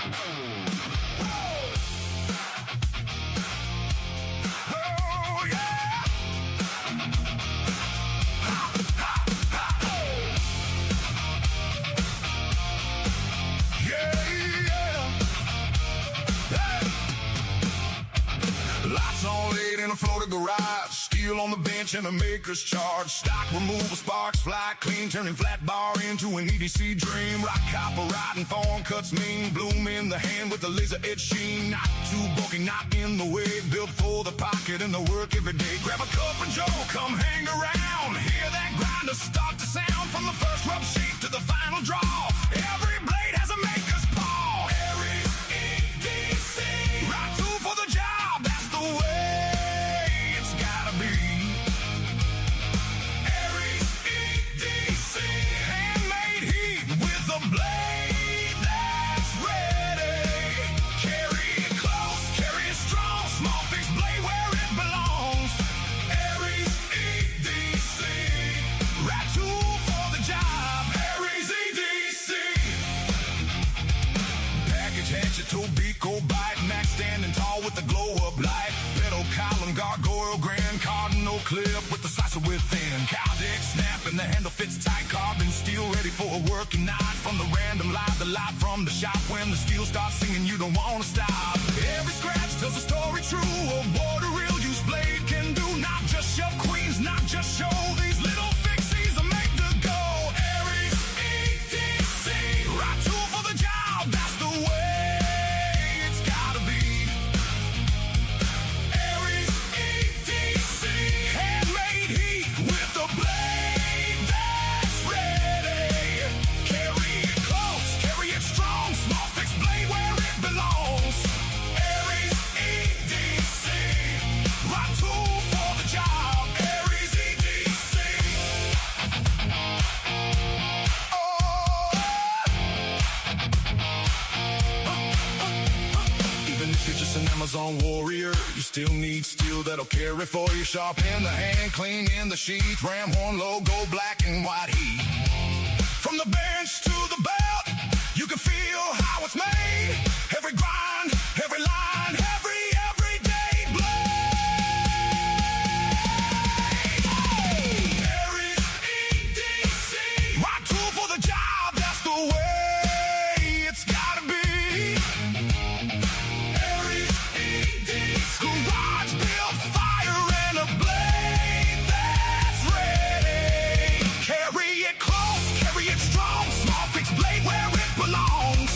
Oh, yeah! Lights on late in a floated garage, steel on the bench and a maker's charge. Stock removal, sparks fly clean, turning flat bar into an EDC dream. Rock copper, riding thorn cuts mean, bloom in the hand with the laser edge sheen. Not too bulky, not in the way, built for the pocket and the work every day. Grab a cup and Joe, come hang around. Hear that grinder start to sound, from the first rub sheet to the final draw. Every blade has a maker's paw. AriesEDC, right tool for the job, that's the way it's gotta be. AriesEDC, handmade heat with a blade that's ready. Carry it close, carry it strong, small fixed blade where it belongs. AriesEDC, right tool for the job. AriesEDC, package hatchet, toe beak, go bite, max standing tall with the glow up light. Pedal column, gargoyle, grand cardinal clip with the slicer within. Cow deck snap and the handle fits tight, carbon steel ready for a working night. From the random light, the light from the shop, when the steel starts singing you don't wanna stop. Every scratch tells a story true of what a real use blade can do. Not just shove queens, not just show these little fixies are made to go. AriesEDC, right tool for the job, that's the way it's gotta be. AriesEDC, handmade heat with a blade that's ready. Carry it close, carry it strong, small fixed blade where it belongs. AriesEDC, right tool for the job. AriesEDC. Even if you're just an Amazon warrior, you still need steel that'll carry for you. Sharp in the hand, clean in the sheath. Ram horn logo, black and white heat. From the bench to the belt, you can feel how it's made. Every grind, every line, everyday blade. AriesEDC, right tool for the job, that's the way it's gotta be. AriesEDC, garage built fire and a blade that's ready. Carry it close, carry it strong, small fixed blade where it belongs.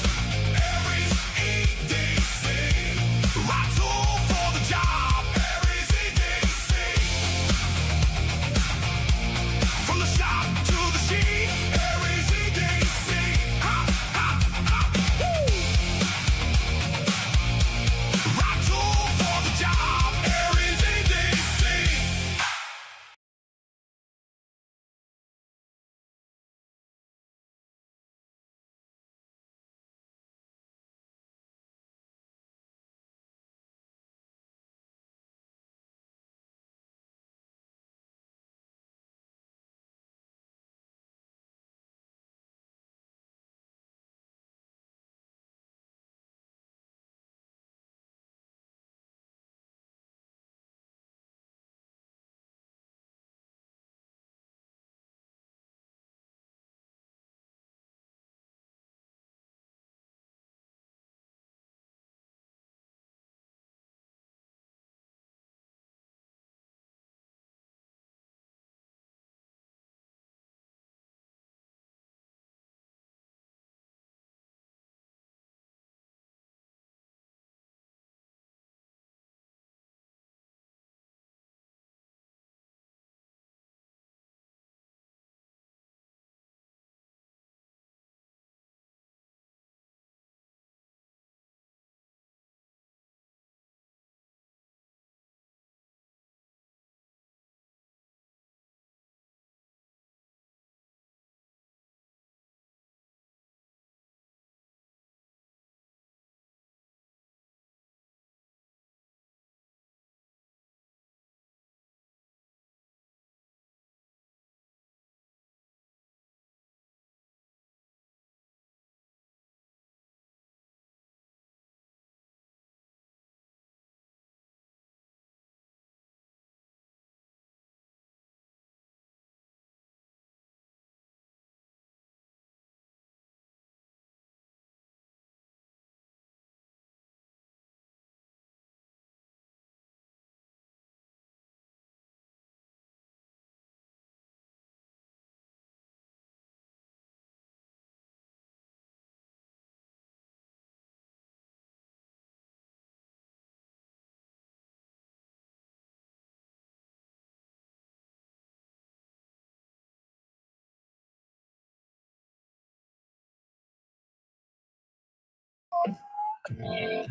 Even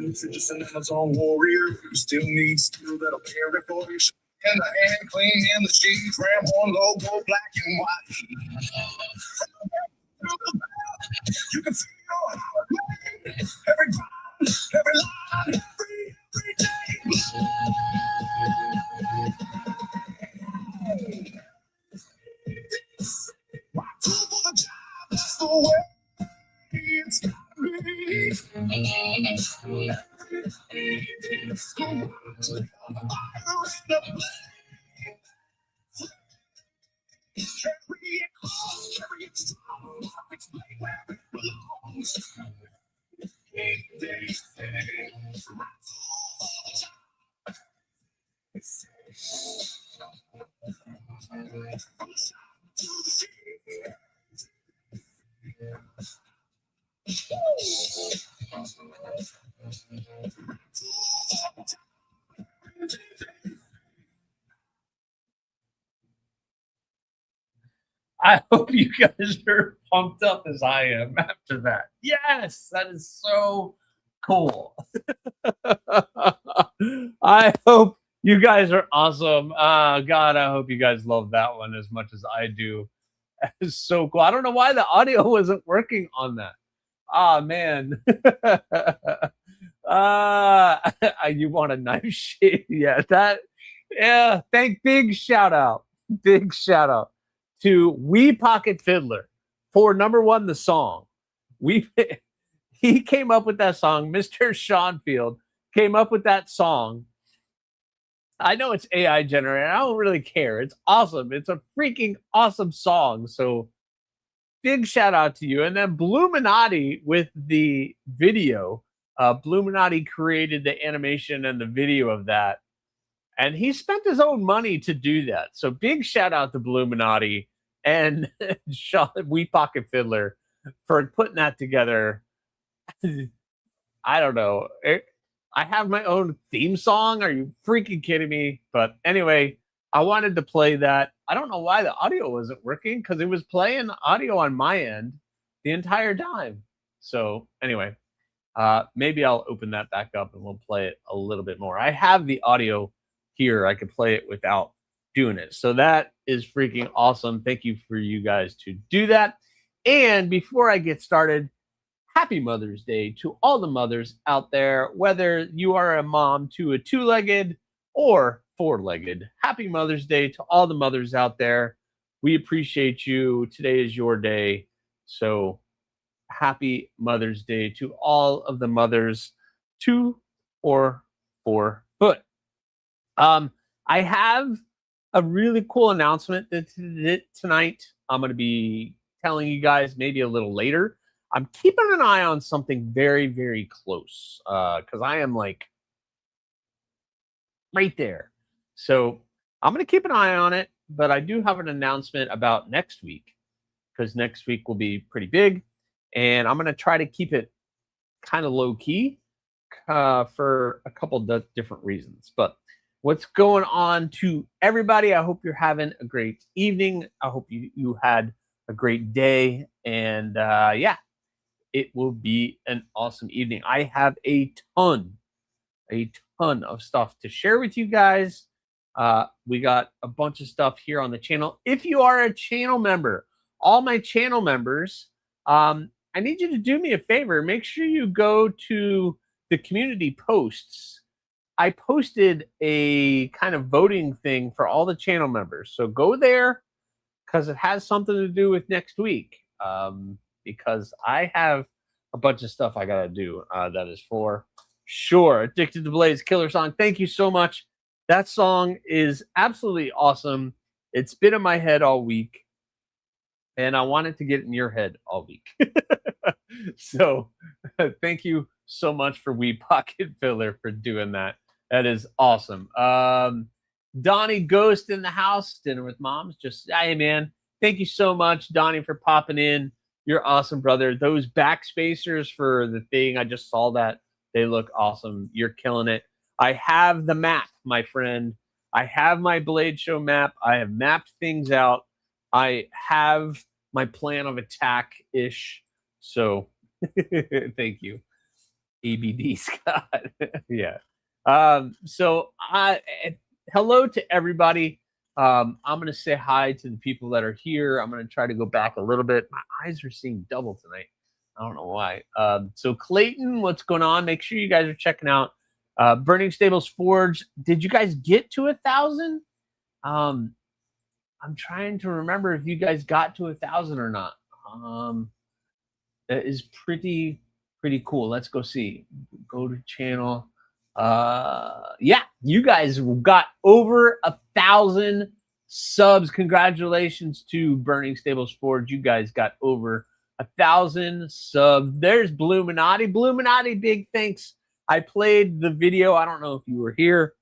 if you're just an Amazon warrior, you still need steel that'll carry for you. In the hand, clean in the sheets, ram horn logo, black and white. You can feel your heart rate, every time, every line, every day. My tool for the job, that's the way it's gotta be. I hope you guys are pumped up as I am after that. Yes, that is so cool. I hope you guys are awesome. God, I hope you guys love that one as much as I do. It's so cool. I don't know why the audio wasn't working on that. Ah, man. You want a knife shade? Yeah, big shout out to Wee Pocket Fiddler for #1 the song. He came up with that song. Mr. Schonfield came up with that song. I know it's AI generated. I don't really care. It's awesome. It's a freaking awesome song. So big shout out to you. And then Bluminati with the video. Bluminati created the animation and the video of that. And he spent his own money to do that. So big shout out to Bluminati and Wee Pocket Fiddler for putting that together. I don't know. I have my own theme song. Are you freaking kidding me? But anyway, I wanted to play that. I don't know why the audio wasn't working because it was playing audio on my end the entire time. So anyway, maybe I'll open that back up and we'll play it a little bit more. I have the audio here. I could play it without doing it. So that is freaking awesome. Thank you for you guys to do that. And before I get started, happy Mother's Day to all the mothers out there, whether you are a mom to a 2-legged or 4-legged. Happy Mother's Day to all the mothers out there. We appreciate you. Today is your day. So happy Mother's Day to all of the mothers 2 or 4 foot. I have a really cool announcement tonight. I'm going to be telling you guys maybe a little later. I'm keeping an eye on something very, very close because I am like right there. So I'm going to keep an eye on it, but I do have an announcement about next week because next week will be pretty big. And I'm going to try to keep it kind of low key for a couple of different reasons. But what's going on to everybody? I hope you're having a great evening. I hope you had a great day. And yeah, it will be an awesome evening. I have a ton of stuff to share with you guys. We got a bunch of stuff here on the channel. If you are a channel member, all my channel members, I need you to do me a favor. Make sure you go to the community posts. I posted a kind of voting thing for all the channel members. So go there because it has something to do with next week. Because I have a bunch of stuff I got to do that is for sure. Addicted to Blaze, killer song. Thank you so much. That song is absolutely awesome. It's been in my head all week. And I wanted to get it in your head all week. So thank you so much for Wee Pocket Filler for doing that. That is awesome. Donnie Ghost in the house, dinner with moms. Just, hey, man. Thank you so much, Donnie, for popping in. You're awesome, brother. Those backspacers for the thing, I just saw that. They look awesome. You're killing it. I have the map, my friend. I have my Blade Show map. I have mapped things out. I have my plan of attack-ish. So thank you, ABD Scott. Yeah. So hello to everybody. I'm going to say hi to the people that are here. I'm going to try to go back a little bit. My eyes are seeing double tonight. I don't know why. So Clayton, what's going on? Make sure you guys are checking out Burning Stables Forge. Did you guys get to 1,000? I'm trying to remember if you guys got to 1,000 or not. That is pretty cool. Let's go see. Go to channel. Yeah, you guys got over 1,000 subs. Congratulations to Burning Stables Forge. You guys got over 1,000 subs. There's Bluminati, big thanks. I played the video. I don't know if you were here.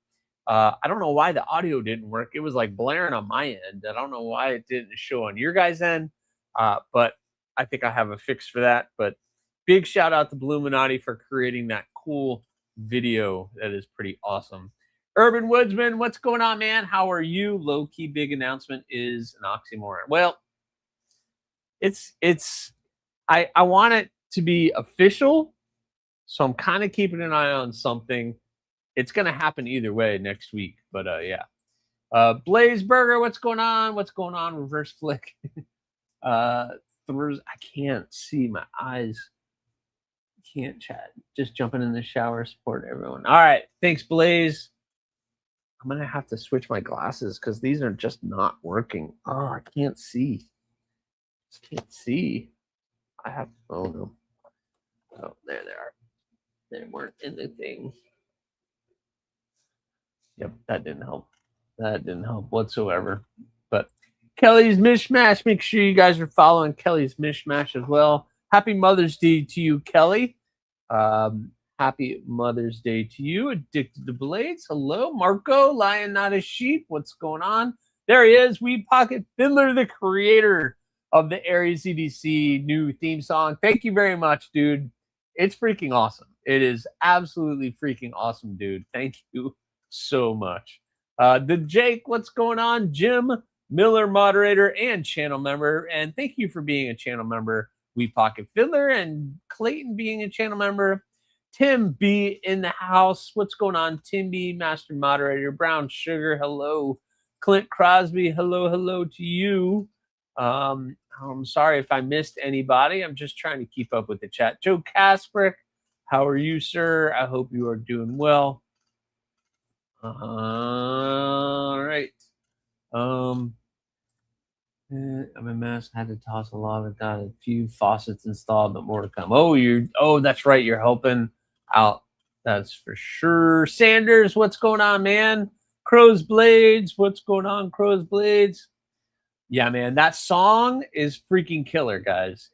I don't know why the audio didn't work. It was like blaring on my end. I don't know why it didn't show on your guys' end. But I think I have a fix for that. But big shout out to Bluminati for creating that cool video. That is pretty awesome. Urban Woodsman, what's going on, man? How are you? Low key big announcement is an oxymoron. Well, I want it to be official, so I'm kind of keeping an eye on something. It's gonna happen either way next week, but yeah. Blaze Burger, what's going on? What's going on? Reverse flick. I can't see my eyes. Can't chat. Just jumping in the shower. Support everyone. All right, thanks, Blaze. I'm gonna have to switch my glasses because these are just not working. Oh, I can't see. Just can't see. I have. Oh no. Oh, there they are. They weren't in the thing. Yep, that didn't help. That didn't help whatsoever. But Kelly's Mishmash. Make sure you guys are following Kelly's Mishmash as well. Happy Mother's Day to you, Kelly. Happy Mother's Day to you. Addicted to Blades. Hello, Marco. Lion, not a sheep. What's going on? There he is. We Pocket Fiddler, the creator of the AriesEDC new theme song. Thank you very much, dude. It's freaking awesome. It is absolutely freaking awesome, dude. Thank you so much. The Jake, what's going on? Jim Miller, moderator and channel member. And thank you for being a channel member. We Pocket Fiddler and Clayton being a channel member. Tim B in the house. What's going on? Tim B, master moderator. Brown Sugar, hello. Clint Crosby, hello to you. I'm sorry if I missed anybody. I'm just trying to keep up with the chat. Joe Kasprick, how are you, sir? I hope you are doing well. All right. I'm a mess. Had to toss a lot. I've got a few faucets installed, but more to come. Oh, that's right. You're helping out. That's for sure. Sanders, what's going on, man? Crow's Blades, what's going on, Crow's Blades? Yeah, man, that song is freaking killer, guys.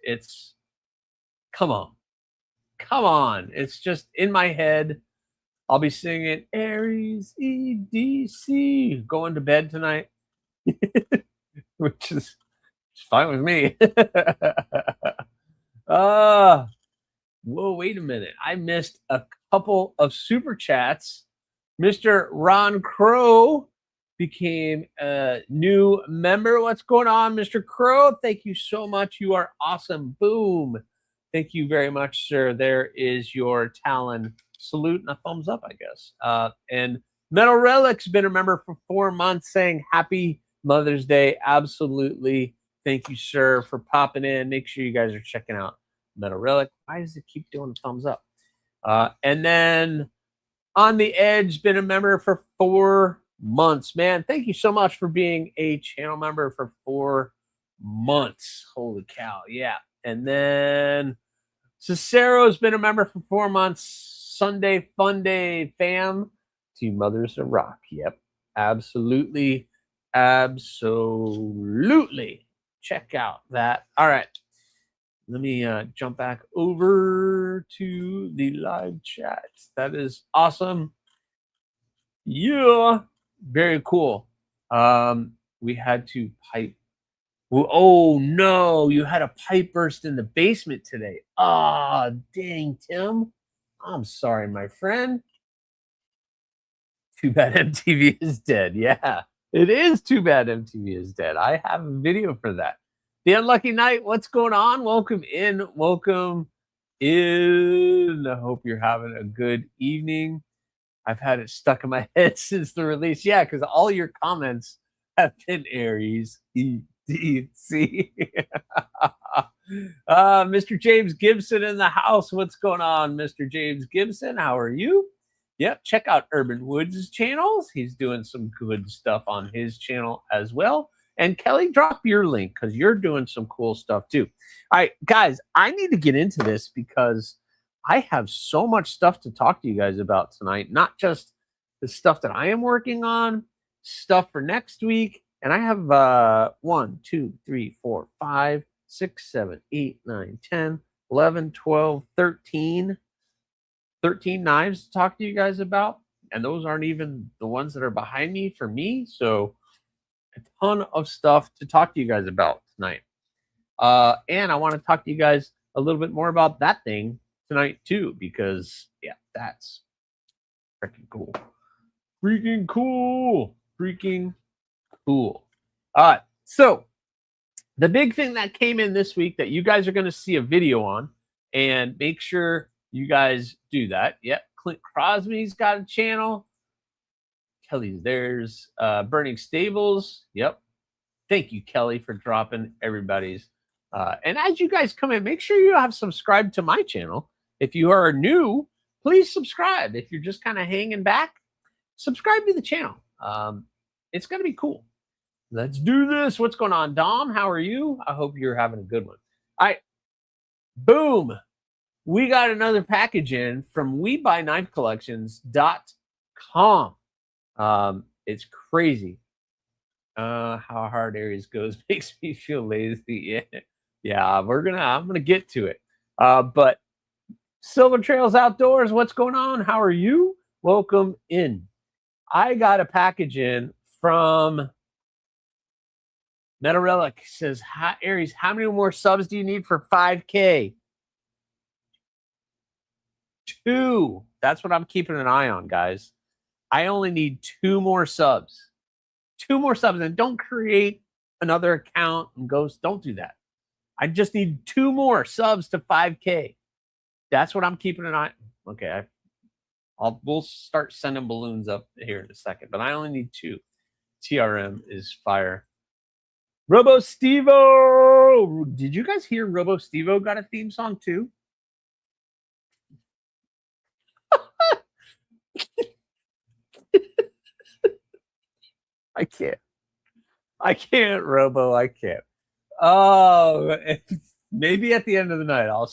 Come on. It's just in my head. I'll be singing AriesEDC going to bed tonight, which is fine with me. Whoa, wait a minute. I missed a couple of super chats. Mr. Ron Crow became a new member. What's going on, Mr. Crow? Thank you so much. You are awesome. Boom. Thank you very much, sir. There is your Talon salute and a thumbs up, I guess. And Metal Relic's been a member for 4 months, saying happy Mother's Day. Absolutely. Thank you, sir, for popping in. Make sure you guys are checking out Metal Relic. Why does it keep doing thumbs up? And then On the Edge, been a member for 4 months. Man, thank you so much for being a channel member for 4 months. Holy cow. Yeah. And then Cicero's been a member for 4 months. Sunday Fun Day fam. Two Mothers of Rock. Yep. Absolutely. Check out that. All right. Let me jump back over to the live chat. That is awesome. Yeah. Very cool. We had to pipe. Oh, no. You had a pipe burst in the basement today. Ah, dang, Tim. I'm sorry, my friend. Too bad MTV is dead. Yeah, it is too bad MTV is dead. I have a video for that. The Unlucky Knight, what's going on? Welcome in. Welcome in. I hope you're having a good evening. I've had it stuck in my head since the release. Yeah, because all your comments have been Aries EDC. Mr. James Gibson in the house. What's going on, Mr. James Gibson? How are you? Yep, check out Urban Woods' channels. He's doing some good stuff on his channel as well. And Kelly, drop your link because you're doing some cool stuff too. All right, guys, I need to get into this because I have so much stuff to talk to you guys about tonight. Not just the stuff that I am working on, stuff for next week. And I have 1, 2, 3, 4, 5, 6, 7, 8, 9, 10, 11, 12, 13 knives to talk to you guys about. And those aren't even the ones that are behind me for me. So a ton of stuff to talk to you guys about tonight. And I want to talk to you guys a little bit more about that thing tonight too, because yeah, that's freaking cool. Freaking cool. Freaking cool. All right. So the big thing that came in this week that you guys are going to see a video on, and make sure you guys do that. Yep. Clint Crosby's got a channel. Kelly's there's Burning Stables. Yep. Thank you, Kelly, for dropping everybody's. And as you guys come in, make sure you have subscribed to my channel. If you are new, please subscribe. If you're just kind of hanging back, subscribe to the channel. It's going to be cool. Let's do this. What's going on, Dom? How are you? I hope you're having a good one. All right. Boom. We got another package in from WeBuyKnifeCollections.com. It's crazy. How hard Aries goes makes me feel lazy. Yeah, I'm gonna get to it. But Silver Trails Outdoors, what's going on? How are you? Welcome in. I got a package in from Meta Relic. Says, hi, Aries, how many more subs do you need for 5K? 2. That's what I'm keeping an eye on, guys. I only need 2 more subs. 2 more subs, and don't create another account and don't do that. I just need 2 more subs to 5K. That's what I'm keeping an eye. Okay, we'll start sending balloons up here in a second, but I only need 2. TRM is fire. Robo Stevo. Did you guys hear Robo Stevo got a theme song too? I can't, Robo. I can't. Oh, maybe at the end of the night, I'll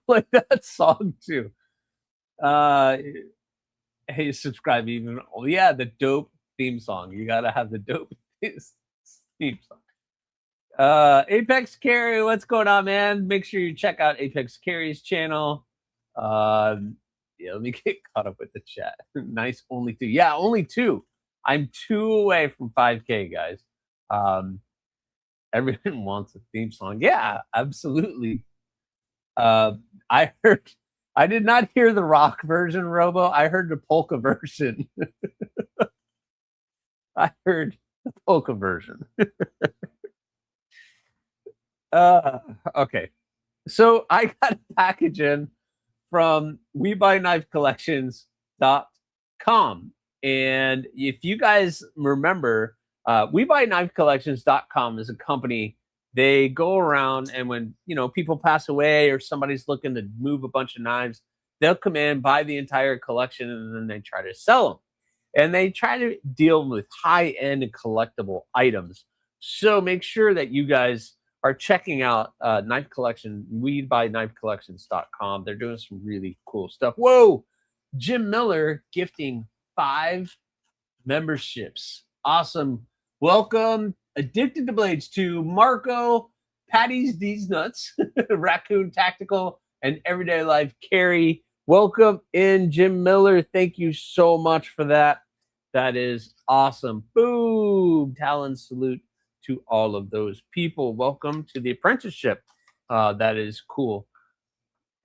play that song too. Hey, subscribe even. Oh yeah, the dope theme song. You gotta have the dope theme song. Apex Carry, what's going on, man? Make sure you check out Apex Carry's channel. Yeah, let me get caught up with the chat. Nice, only 2. Yeah, only 2. I'm 2 away from 5K, guys. Everyone wants a theme song. Yeah, absolutely. I did not hear the rock version, Robo. I heard the polka version. I heard the polka version. Okay. So I got a package in from WeBuyKnifeCollections.com. And if you guys remember, WeBuyKnifeCollections.com is a company. They go around, and when people pass away or somebody's looking to move a bunch of knives, they'll come in, buy the entire collection, and then they try to sell them. And they try to deal with high-end and collectible items. So make sure that you guys are checking out Knife Collection, WeBuyKnifeCollections.com. They're doing some really cool stuff. Whoa! Jim Miller gifting 5 memberships. Awesome. Welcome, Addicted to Blades, to Marco, Patty's These Nuts, Raccoon Tactical, and Everyday Life Carry. Welcome in, Jim Miller. Thank you so much for that. That is awesome. Boom. Talon salute to all of those people. Welcome to the apprenticeship. That is cool.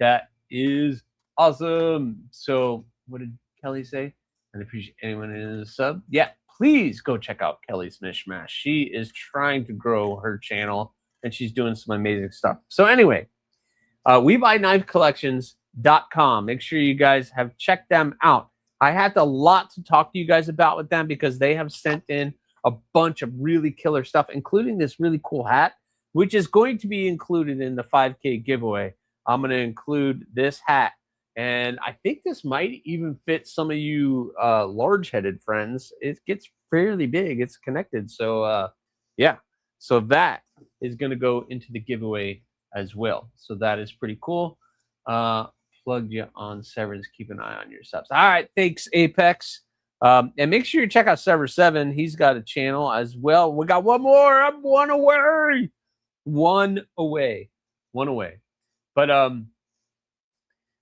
That is awesome. So what did Kelly say? I appreciate anyone in the sub. Yeah, please go check out Kelly's Mishmash. She is trying to grow her channel. and she's doing some amazing stuff. So anyway, WeBuyKnifeCollections.com. Make sure you guys have checked them out. I had a lot to talk to you guys about with them because they have sent in a bunch of really killer stuff, including this really cool hat, which is going to be included in the 5K giveaway. I'm going to include this hat, and I think this might even fit some of you large-headed friends. It gets fairly big. It's connected. So, yeah. So that is going to go into the giveaway as well. So that is pretty cool. Plugged you on Severance. Keep an eye on your subs. All right. Thanks, Apex. And make sure you check out Sever7. He's got a channel as well. We got one more. I'm one away. One away. But all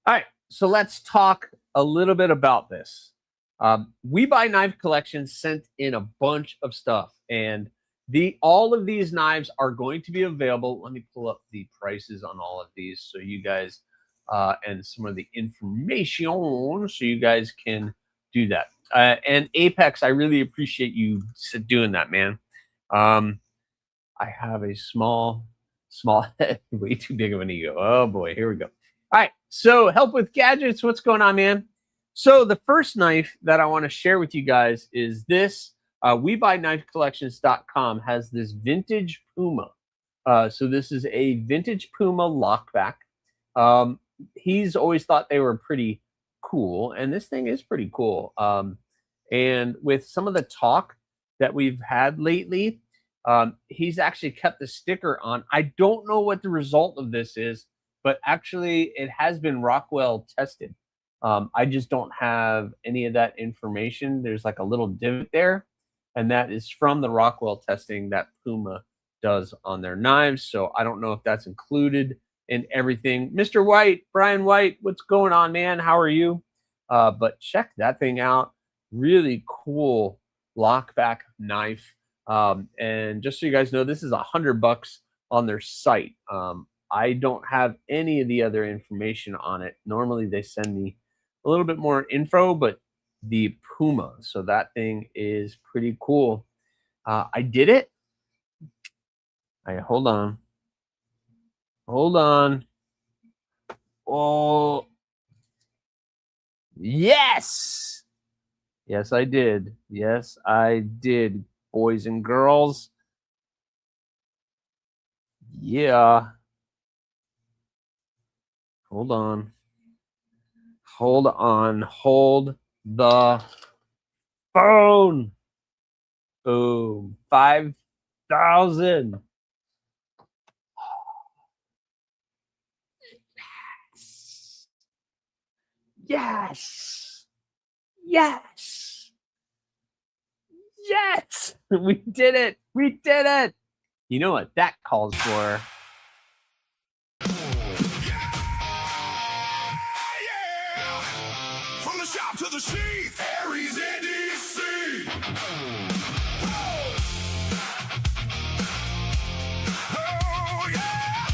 right. So let's talk a little bit about this. We Buy Knife Collection sent in a bunch of stuff, and all of these knives are going to be available. Let me pull up the prices on all of these so you guys and some of the information so you guys can do that. And Apex, I really appreciate you doing that, man. I have a small head, way too big of an ego. Oh boy, here we go. All right, so help with gadgets. What's going on, man? So the first knife that I want to share with you guys is this. WeBuyKnifeCollections.com has this vintage Puma. So this is a vintage Puma lockback. He's always thought they were pretty cool, and this thing is pretty cool. And with some of the talk that we've had lately, he's actually kept the sticker on. I don't know what the result of this is, but actually it has been Rockwell tested. I just don't have any of that information. There's like a little divot there, and that is from the Rockwell testing that Puma does on their knives. So I don't know if that's included in everything. Mr. White, Brian White, what's going on, man? How are you? But check that thing out. Really cool lockback knife. And just so you guys know, this is $100 on their site. I don't have any of the other information on it. Normally they send me a little bit more info, but the Puma. So that thing is pretty cool. I did it. Hold on. Oh, yes. Yes, I did. Yes, I did, boys and girls. Yeah. Hold on. Hold the phone. Boom. 5,000. Yes. We did it. You know what that calls for? From the shop to the sheath, AriesEDC. Oh yeah.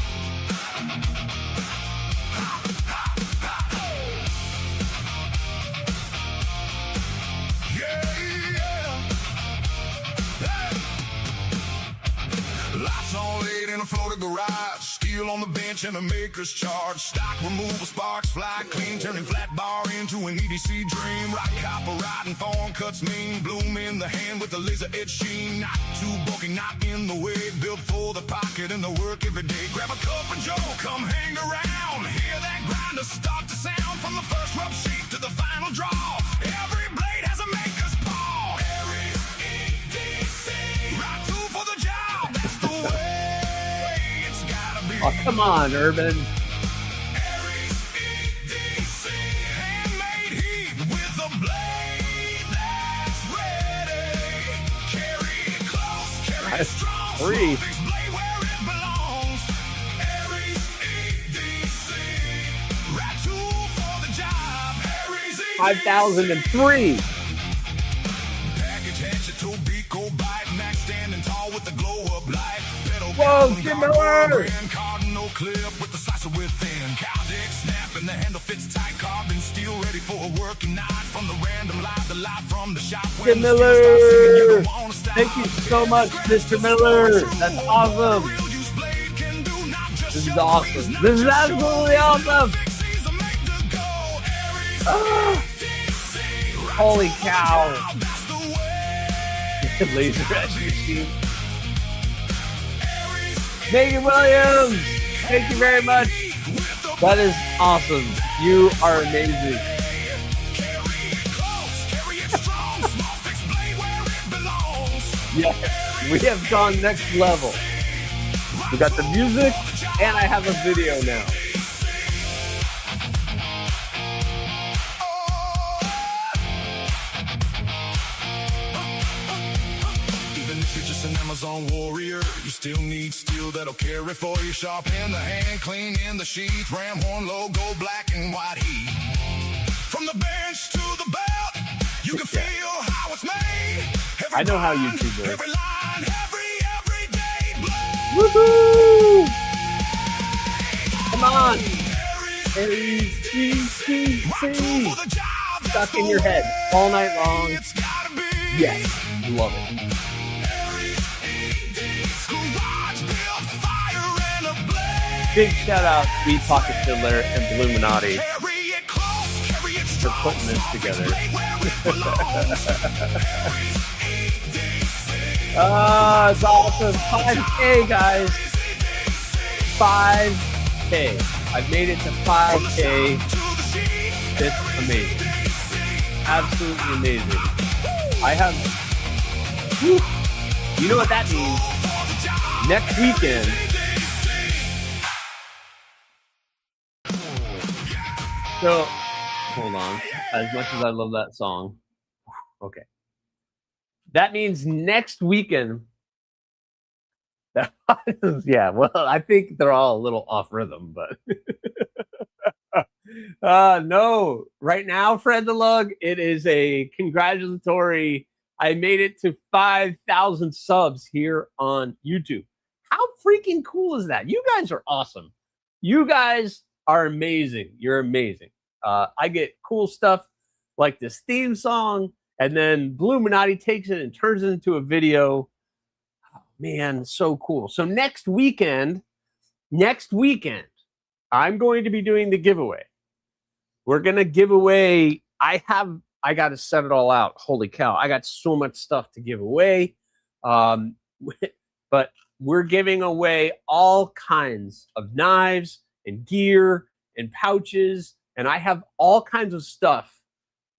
Lights on laid in a floated garage, steel on the bench and a maker's charge. Stock removal, sparks fly clean, turning flat bar into an EDC dream. Rock copper, riding thorn cuts mean, bloom in the hand with the laser edge sheen. Not too bulky, not in the way, built for the pocket and the work every day. Grab a cup and Joe, come hang around. Hear that grinder start to sound, from the first rub sheet to the final draw. Every blade has a maker's paw. AriesEDC, rock tool for the job. That's the way it's gotta be. Oh, come on, Urban. AriesEDC, handmade heat with a blade that's ready. Carry it close, carry it That's strong. free. Smooth this blade where it belongs. AriesEDC, right tool for the job. AriesEDC. 5,003. Package hatchet, toe beat, go bite, max standing tall with the glow up light. Pedal Whoa, down, Jim guard Miller! brand, cardinal clip with the slicer within. Cow dick snap and the handle fits tight, carbon steel ready for a working night. From the random live, the live from the shop. Jim When the steel starts singing, you Miller! don't wanna stop. Thank you so much, Mr. Miller. That's awesome. Real use blade This is awesome. This is absolutely awesome. Oh, holy cow. Laser Edge machine. Megan Williams, thank you very much. That is awesome. You are amazing. Yes, we have gone next level. We got the music, and I have a video now. Even if you're just an Amazon warrior, you still need steel that'll carry for you. Sharp in the hand, clean in the sheath. Ram horn logo, black and white heat. From the bench to the belt, you can feel how it's made. Every I know how line, YouTube works. every line, every day blood. Woohoo! Come on! AriesEDC T. Stuck in your head all night long. It's gotta be. Yes, love it. Big shout out to Sweet Pocket Fiddler and Illuminati for putting this together. It's awesome. 5K, guys. 5K. I've made it to 5K. It's amazing. Absolutely amazing. I have... Whew, you know what that means? Next weekend... So, hold on. As much as I love that song. Okay. That means next weekend. Yeah, well, I think they're all a little off rhythm, but no. Right now, Fred the Lug, it is a congratulatory. I made it to 5,000 subs here on YouTube. How freaking cool is that? You guys are awesome. You guys are amazing. You're amazing. I get cool stuff like this theme song, and then Illuminati takes it and turns it into a video. Oh, man, so cool. So next weekend, I'm going to be doing the giveaway. We're going to give away, I got to set it all out. Holy cow. I got so much stuff to give away. But we're giving away all kinds of knives and gear and pouches, and I have all kinds of stuff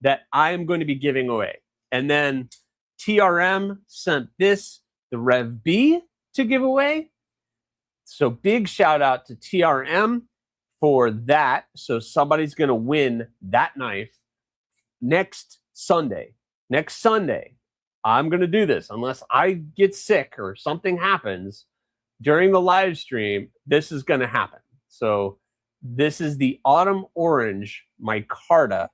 that I am going to be giving away. And then TRM sent this, the Rev B, to give away. So big shout out to TRM for that. So somebody's going to win that knife next Sunday. Next Sunday, I'm going to do this. Unless I get sick or something happens during the live stream, this is going to happen. So this is the Autumn Orange Micarta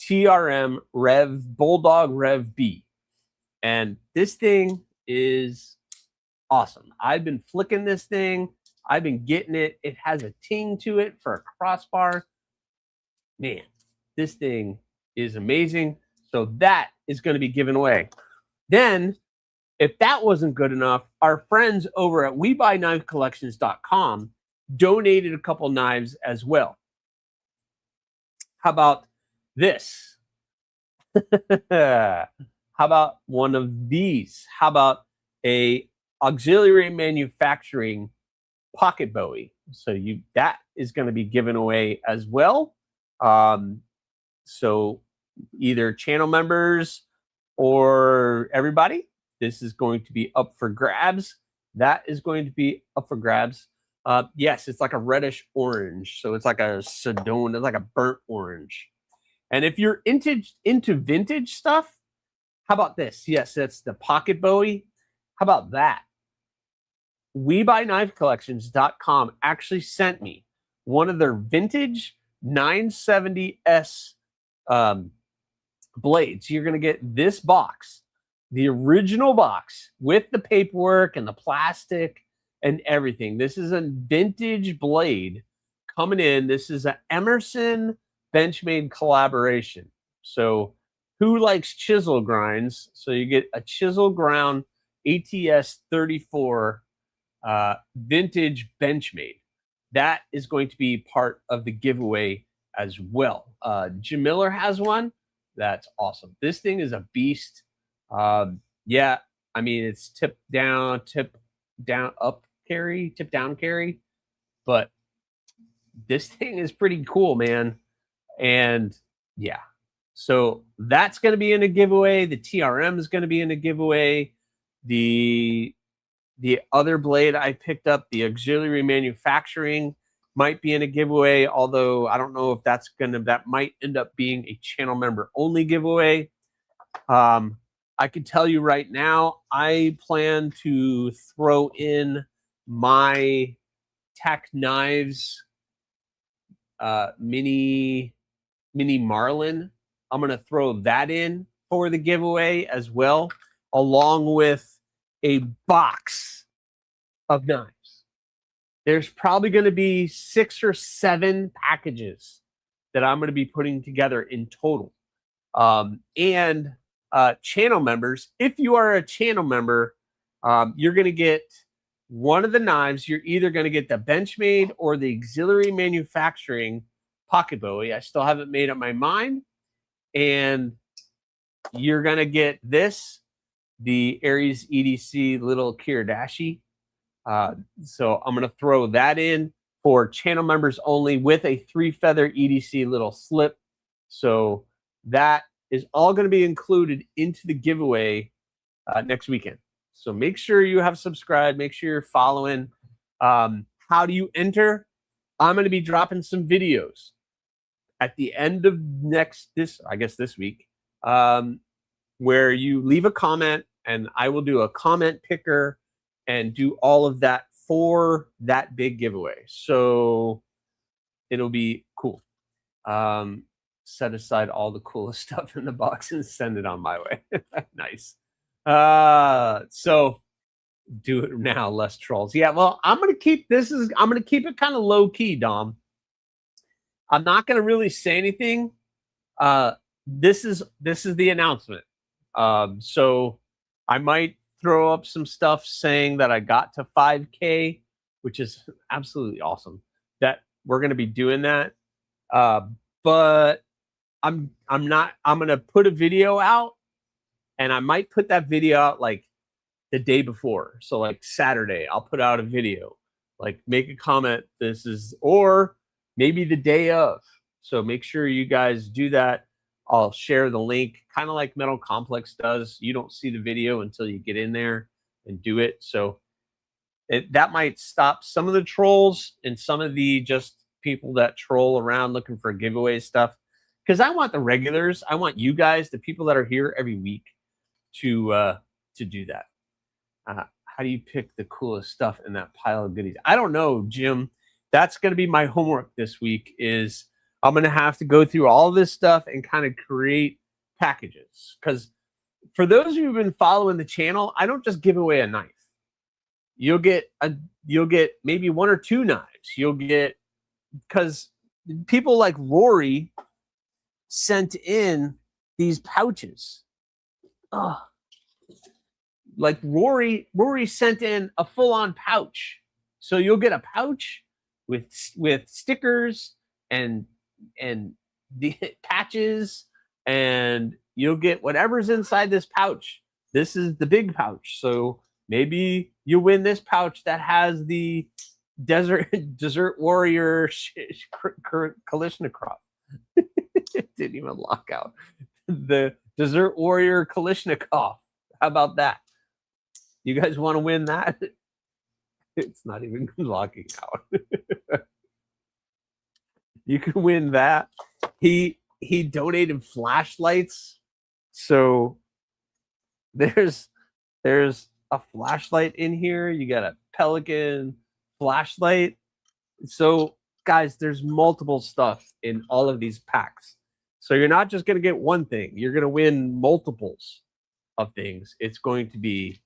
TRM Bulldog Rev B. And this thing is awesome. I've been flicking this thing. I've been getting it. It has a ting to it for a crossbar. Man, this thing is amazing. So that is going to be given away. Then, if that wasn't good enough, our friends over at WeBuyKnifeCollections.com donated a couple knives as well. How about this? How about one of these? How about a auxiliary manufacturing pocket bowie? So that is going to be given away as well. So either channel members or everybody, this is going to be up for grabs. That is going to be up for grabs. Yes, it's like a reddish orange. So it's like a Sedona, it's like a burnt orange. And if you're into vintage stuff, how about this? Yes, that's the pocket bowie. How about that? WeBuyKnifeCollections.com actually sent me one of their vintage 970S blades. You're going to get this box, the original box with the paperwork and the plastic and everything. This is a vintage blade coming in. This is an Emerson Benchmade collaboration. So who likes chisel grinds? So you get a chisel ground ATS 34 vintage Benchmade. that is going to be part of the giveaway as well. Jim Miller has one. That's awesome. This thing is a beast. Yeah, I mean, it's tip down, up carry, tip down carry, but this thing is pretty cool, man. And yeah, so that's going to be in a giveaway. The TRM is going to be in a giveaway. The other blade I picked up, the auxiliary manufacturing, might be in a giveaway, although I don't know if that might end up being a channel member only giveaway. I can tell you right now, I plan to throw in my Tack Knives mini Marlin. I'm going to throw that in for the giveaway as well, along with a box of knives. There's probably going to be 6 or 7 packages that I'm going to be putting together in total. And channel members, if you are a channel member, you're going to get one of the knives. You're either going to get the Benchmade or the auxiliary manufacturing pocket bowie. I still haven't made up my mind. And you're going to get this, the AriesEDC little Kiridashi. So I'm going to throw that in for channel members only with a 3-feather EDC little slip. So that is all going to be included into the giveaway next weekend. So make sure you have subscribed. Make sure you're following. How do you enter? I'm going to be dropping some videos at the end of this week, where you leave a comment and I will do a comment picker and do all of that for that big giveaway. So it'll be cool. Set aside all the coolest stuff in the box and send it on my way. Nice. So do it now, less trolls. Yeah, well, I'm gonna keep it kind of low key, Dom. I'm not gonna really say anything. This is the announcement. So I might throw up some stuff saying that I got to 5K, which is absolutely awesome. That we're gonna be doing that. But I'm gonna put a video out, and I might put that video out like the day before. So like Saturday, I'll put out a video, like make a comment. Or maybe the day of. So make sure you guys do that. I'll share the link, kind of like Metal Complex does. You don't see the video until you get in there and do it. So that might stop some of the trolls and some of the just people that troll around looking for giveaway stuff. Because I want the regulars, I want you guys, the people that are here every week, to do that. How do you pick the coolest stuff in that pile of goodies? I don't know, Jim. That's going to be my homework this week. Is I'm going to have to go through all this stuff and kind of create packages. Because for those of you who've been following the channel, I don't just give away a knife. You'll get maybe 1 or 2 knives. You'll get, because people like Rory sent in these pouches. Like Rory sent in a full-on pouch. So you'll get a pouch with stickers and the patches, and you'll get whatever's inside this pouch. This is the big pouch. So maybe you win this pouch that has the Desert Warrior Kalishnikov. It didn't even lock out. The Desert Warrior Kalishnikov. How about that? You guys want to win that? It's not even locking out. You can win that. He donated flashlights. So there's a flashlight in here. You got a Pelican flashlight. So guys, there's multiple stuff in all of these packs. So you're not just going to get one thing. You're going to win multiples of things. It's going to be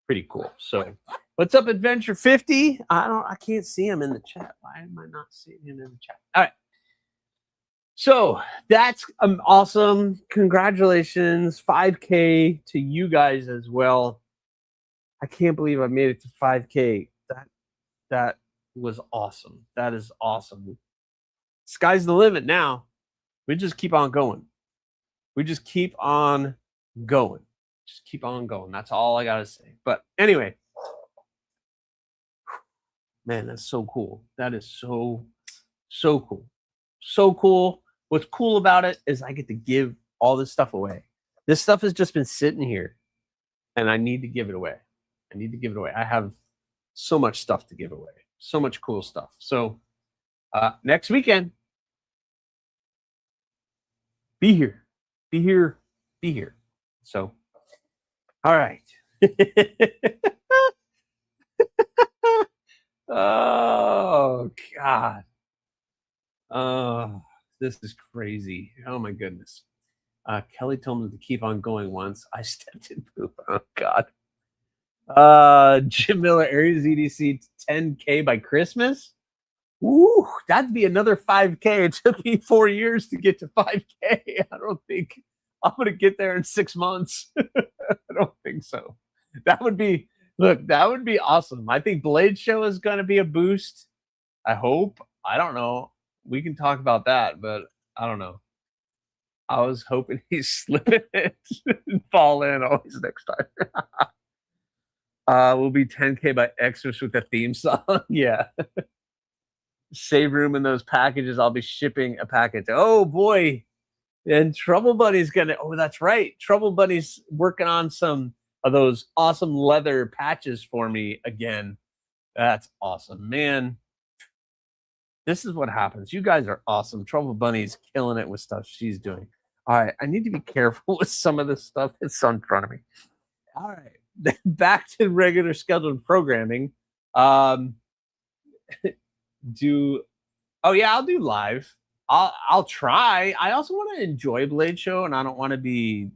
pretty cool. So what's up, Adventure 50? I can't see him in the chat. Why am I not seeing him in the chat? All right. So that's awesome. Congratulations. 5K to you guys as well. I can't believe I made it to 5K. was awesome. That is awesome. Sky's the limit now. We just keep on going. We just keep on going. Just keep on going. That's all I gotta say. But anyway, man, that's so cool. That is so cool. So cool. What's cool about it is I get to give all this stuff away. This stuff has just been sitting here, and I need to give it away. I need to give it away. I have so much stuff to give away. So much cool stuff. So next weekend, be here. Be here. Be here. So, all right. Oh, God. Oh, this is crazy. Oh, my goodness. Kelly told me to keep on going once. I stepped in poop. Oh, God. Jim Miller, AriesEDC 10K by Christmas. Ooh, that'd be another 5K. It took me 4 years to get to 5K. I don't think I'm going to get there in 6 months. I don't think so. That would be, look, that would be awesome. I think Blade Show is going to be a boost. I hope. I don't know. We can talk about that, but I don't know. I was hoping he's slipping it and fall in always next time. We'll be 10K by Xmas with the theme song. Yeah. Save room in those packages. I'll be shipping a package. Oh boy. And Trouble Bunny's gonna, oh, that's right. Trouble Bunny's working on some of those awesome leather patches for me again. That's awesome, man. This is what happens. You guys are awesome. Trouble Bunny's killing it with stuff she's doing. All right, I need to be careful with some of this stuff that's in front of me. All right, back to regular scheduled programming. Oh yeah, I'll do live. I'll try. I also want to enjoy Blade Show, and I don't want to be.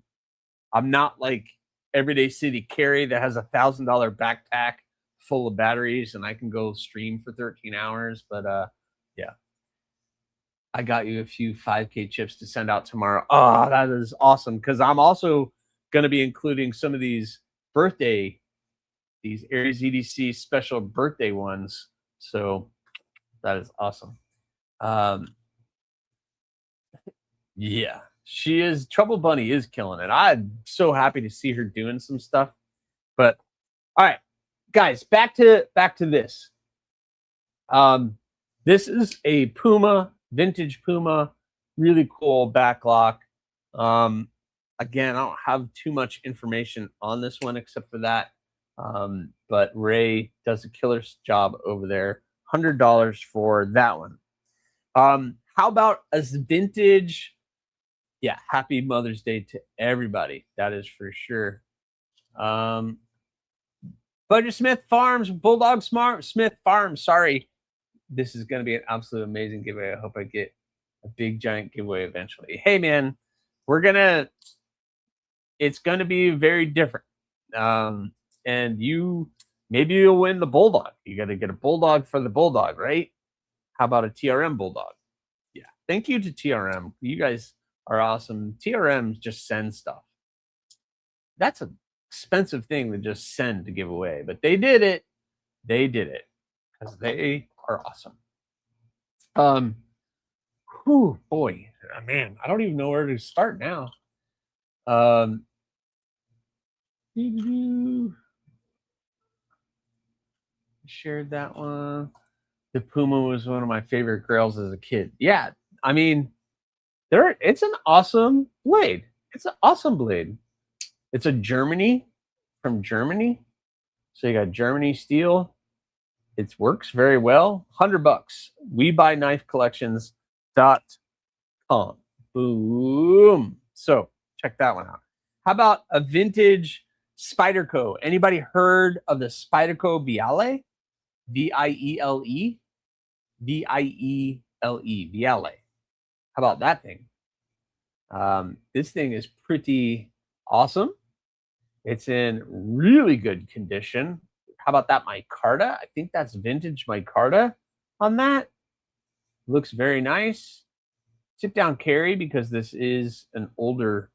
I'm not like Everyday City Carry that has $1,000 backpack full of batteries, and I can go stream for 13 hours. But yeah, I got you a few 5K chips to send out tomorrow. Oh, that is awesome, because I'm also going to be including some of these these AriesEDC special birthday ones. So that is awesome. Yeah, she is. Trouble Bunny is killing it. I'm so happy to see her doing some stuff. But all right, guys, back to this. This is a Puma, vintage Puma, really cool backlock. Again, I don't have too much information on this one except for that. But Ray does a killer job over there. $100 for that one. How about a vintage? Yeah, happy Mother's Day to everybody. That is for sure. Budget Smith Farms, Bulldog Smith Farms. Sorry, this is going to be an absolute amazing giveaway. I hope I get a big giant giveaway eventually. Hey man, it's going to be very different. And maybe you'll win the Bulldog. You got to get a Bulldog for the Bulldog, right? How about a TRM Bulldog? Yeah. Thank you to TRM. You guys are awesome. TRM just send stuff. That's an expensive thing to just send to give away, but they did it. They did it because they are awesome. Whew, boy, man, I don't even know where to start now. Shared that one. The Puma was one of my favorite grails as a kid. Yeah, I mean, it's an awesome blade. It's an awesome blade. It's a Germany, from Germany. So you got Germany steel. It works very well. $100. WeBuyKnifeCollections.com. Boom. So check that one out. How about a vintage Spyderco? Anybody heard of the Spyderco Viale? Viele? Viele. Viale. How about that thing? This thing is pretty awesome. It's in really good condition. How about that micarta? I think that's vintage micarta on that. Looks very nice. Sit down carry, because this is an older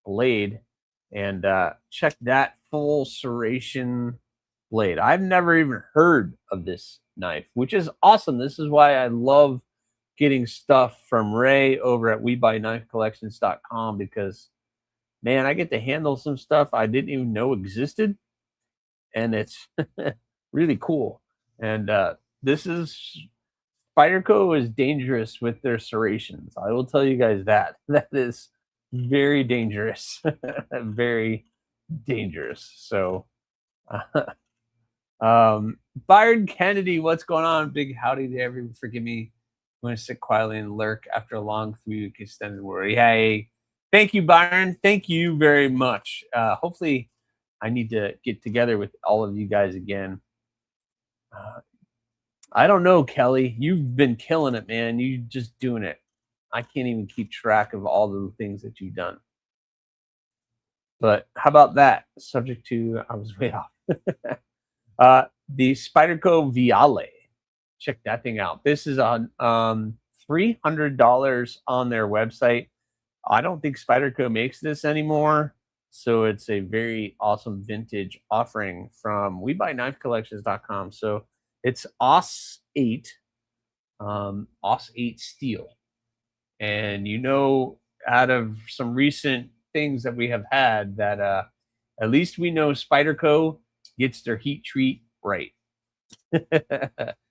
blade. And check that full serration blade. I've never even heard of this knife, which is awesome. This is why I love getting stuff from Ray over at WeBuyKnifeCollections.com, because man, I get to handle some stuff I didn't even know existed, and it's really cool. And this is Spyderco is dangerous with their serrations. I will tell you guys that. That is very dangerous. Very dangerous. So Byron Kennedy, what's going on? Big howdy to everyone. Forgive me. I'm going to sit quietly and lurk after a long 3-week extended worry. Hey, thank you, Byron. Thank you very much. Hopefully I need to get together with all of you guys again. I don't know, Kelly. You've been killing it, man. You just doing it. I can't even keep track of all the things that you've done. But how about that? Subject to, I was way off. The Spyderco Viale. Check that thing out. This is on $300 on their website. I don't think Spyderco makes this anymore, so it's a very awesome vintage offering from WeBuyKnifeCollections.com. So it's AUS 8, AUS 8 steel, and you know, out of some recent things that we have had, that at least we know Spyderco gets their heat treat right.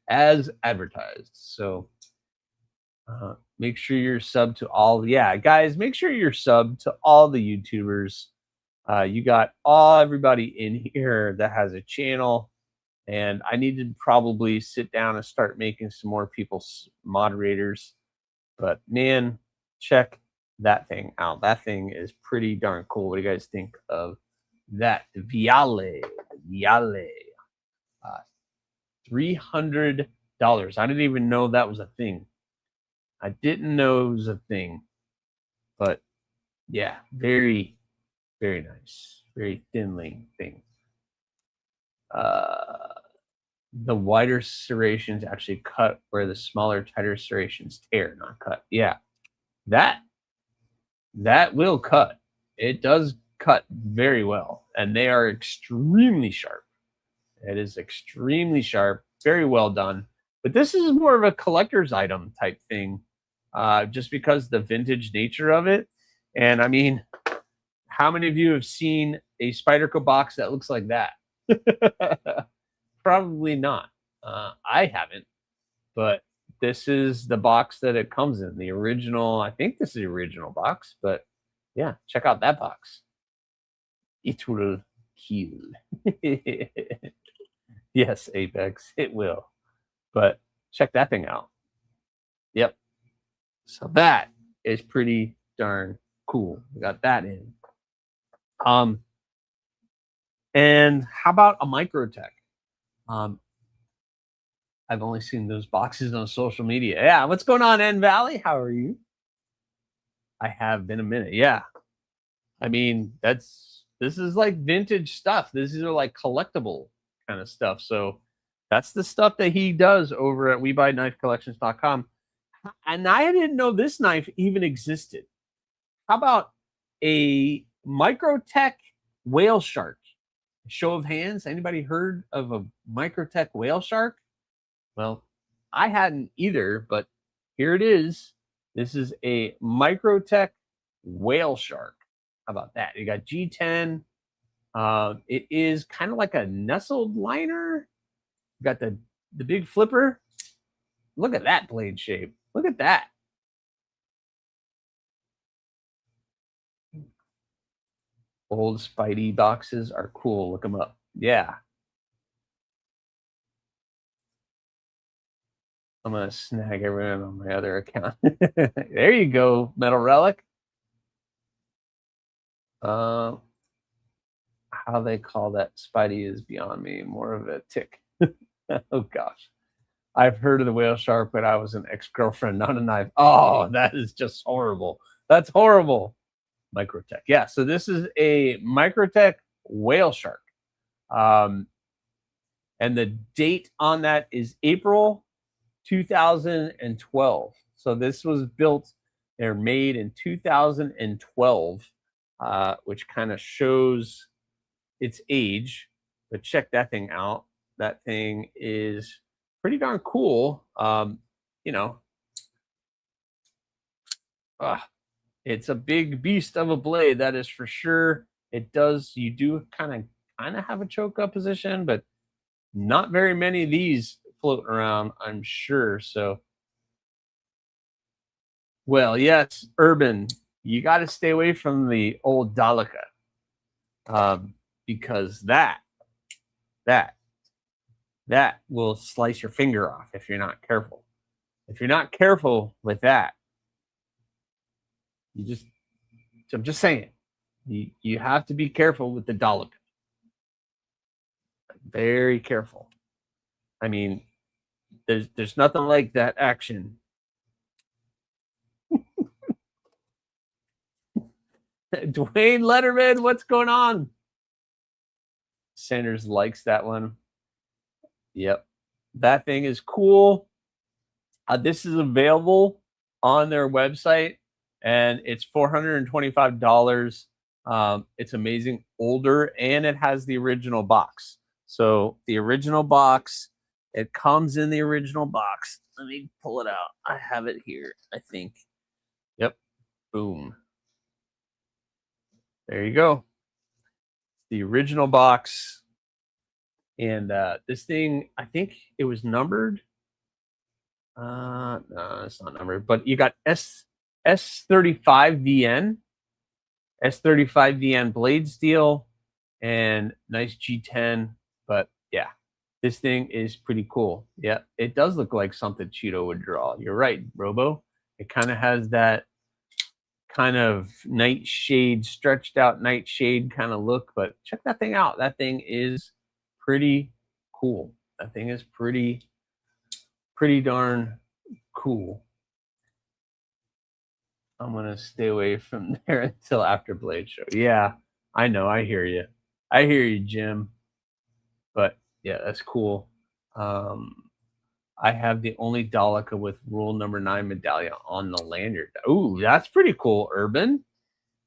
As advertised. So make sure you're sub to all, guys, make sure you're sub to all the YouTubers. You got everybody in here that has a channel, and I need to probably sit down and start making some more people moderators. But man, check that thing out. That thing is pretty darn cool. What do you guys think of that? Viale. $300. I didn't even know that was a thing. I didn't know it was a thing. But yeah, very, very nice. Very thinly thing. The wider serrations actually cut where the smaller, tighter serrations tear, not cut. Yeah, that will cut. It does cut very well, and they are extremely sharp. It is extremely sharp, very well done. But this is more of a collector's item type thing, just because the vintage nature of it. And I mean, how many of you have seen a Spyderco box that looks like that? Probably not. I haven't. But this is the box that it comes in. The original, I think this is the original box. But yeah, check out that box. It will kill. Yes, Apex, it will. But check that thing out. Yep. So that is pretty darn cool. We got that in. And how about a Microtech? I've only seen those boxes on social media. Yeah, what's going on, N Valley? How are you? I have been a minute. Yeah. I mean, this is like vintage stuff. This is like collectible kind of stuff. So that's the stuff that he does over at WeBuyKnifeCollections.com. And I didn't know this knife even existed. How about a Microtech whale shark? Show of hands. Anybody heard of a Microtech whale shark? Well, I hadn't either, but here it is. This is a Microtech whale shark. How about that? You got G10. It is kind of like a nestled liner. You got the big flipper. Look at that blade shape. Look at that. Old Spidey boxes are cool. Look them up. Yeah. I'm going to snag everyone on my other account. There you go, Metal Relic. How they call that Spidey is beyond me. More of a tick. Oh, gosh. I've heard of the whale shark, but I was an ex-girlfriend, not a knife. Oh, that is just horrible. That's horrible. Microtech. Yeah, so this is a Microtech whale shark. And the date on that is April 2012. So this was built, they're made in 2012, which kind of shows its age. But check that thing out. That thing is pretty darn cool. You know, it's a big beast of a blade, that is for sure. It does, you do kind of have a choke up position, but not very many of these floating around, I'm sure. So, well, yes, Urban, you got to stay away from the old Daleka, because that will slice your finger off if you're not careful. If you're not careful with that, I'm just saying, you have to be careful with the Dalek. Very careful. I mean, there's nothing like that action. Dwayne Letterman, what's going on? Sanders likes that one. Yep, that thing is cool. This is available on their website, and it's $425. It's amazing, older, and it has the original box. So the original box, it comes in the original box. Let me pull it out. I have it here, I think. Yep. Boom. There you go. The original box. And this thing, I think it was numbered. No, it's not numbered, but you got S35VN, S35VN blade steel, and nice G10. But yeah, this thing is pretty cool. Yeah, it does look like something Cheeto would draw. You're right, Robo. It kind of has that kind of nightshade, stretched out nightshade kind of look. But check that thing out. That thing is pretty cool. That thing is pretty darn cool. I'm gonna stay away from there until after Blade Show. Yeah, I know. I hear you. I hear you, Jim. But yeah, that's cool. I have the only Daleka with Rule Number 9 medallion on the lanyard. Ooh, that's pretty cool, Urban.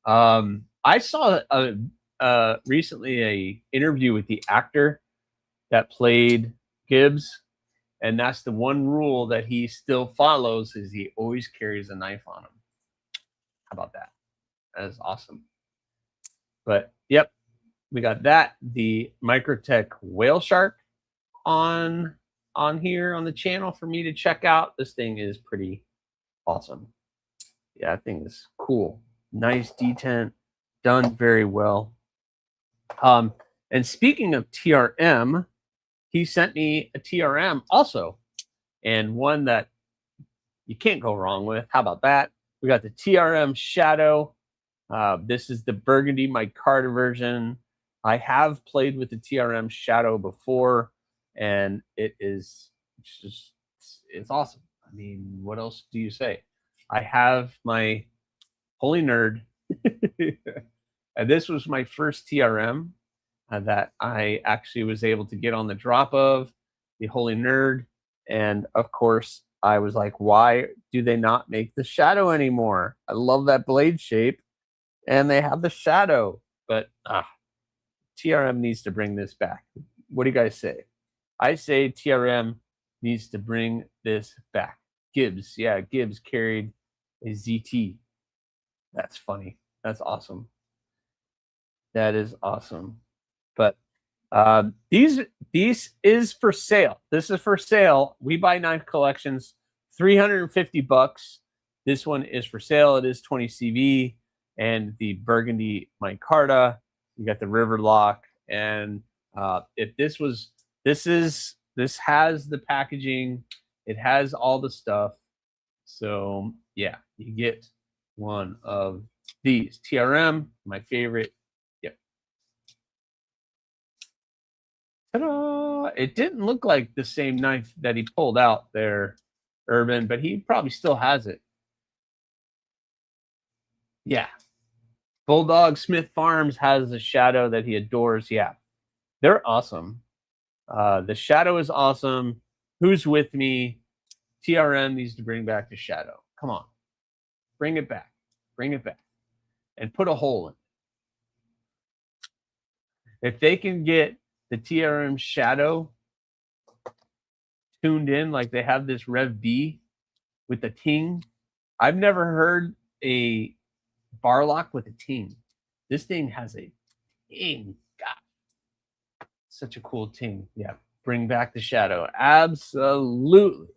I saw recently a interview with the actor that played Gibbs, and that's the one rule that he still follows, is he always carries a knife on him. How about that? That is awesome. But yep, we got that. The Microtech Whale Shark on here on the channel for me to check out. This thing is pretty awesome. Yeah, that thing is cool. Nice detent, done very well. And speaking of TRM, he sent me a TRM also, and one that you can't go wrong with. How about that? We got the TRM Shadow. This is the burgundy micarta version. I have played with the TRM Shadow before, and it's awesome. I mean, what else do you say? I have my Holy Nerd, and this was my first TRM that I actually was able to get on the drop of, the Holy Nerd. And of course, I was like, why do they not make the Shadow anymore? I love that blade shape, and they have the Shadow. But TRM needs to bring this back. What do you guys say? I say TRM needs to bring this back. Gibbs, yeah, Gibbs carried a ZT. That's funny. That's awesome. That is awesome. But these is for sale. This is for sale. We Buy Knife Collections, $350. This one is for sale. It is 20 CV, and the burgundy micarta. You got the river lock, and if this has the packaging, it has all the stuff. So yeah, you get one of these. TRM, my favorite. Yep. Ta-da! It didn't look like the same knife that he pulled out there, Urban, but he probably still has it. Yeah. Bulldog Smith Farms has a Shadow that he adores. Yeah. They're awesome. The Shadow is awesome. Who's with me? TRM needs to bring back the Shadow. Come on. Bring it back. Bring it back. And put a hole in it. If they can get the TRM Shadow tuned in, like they have this Rev B with the ting. I've never heard a bar lock with a ting. This thing has a ting. God, such a cool ting. Yeah, bring back the shadow. Absolutely.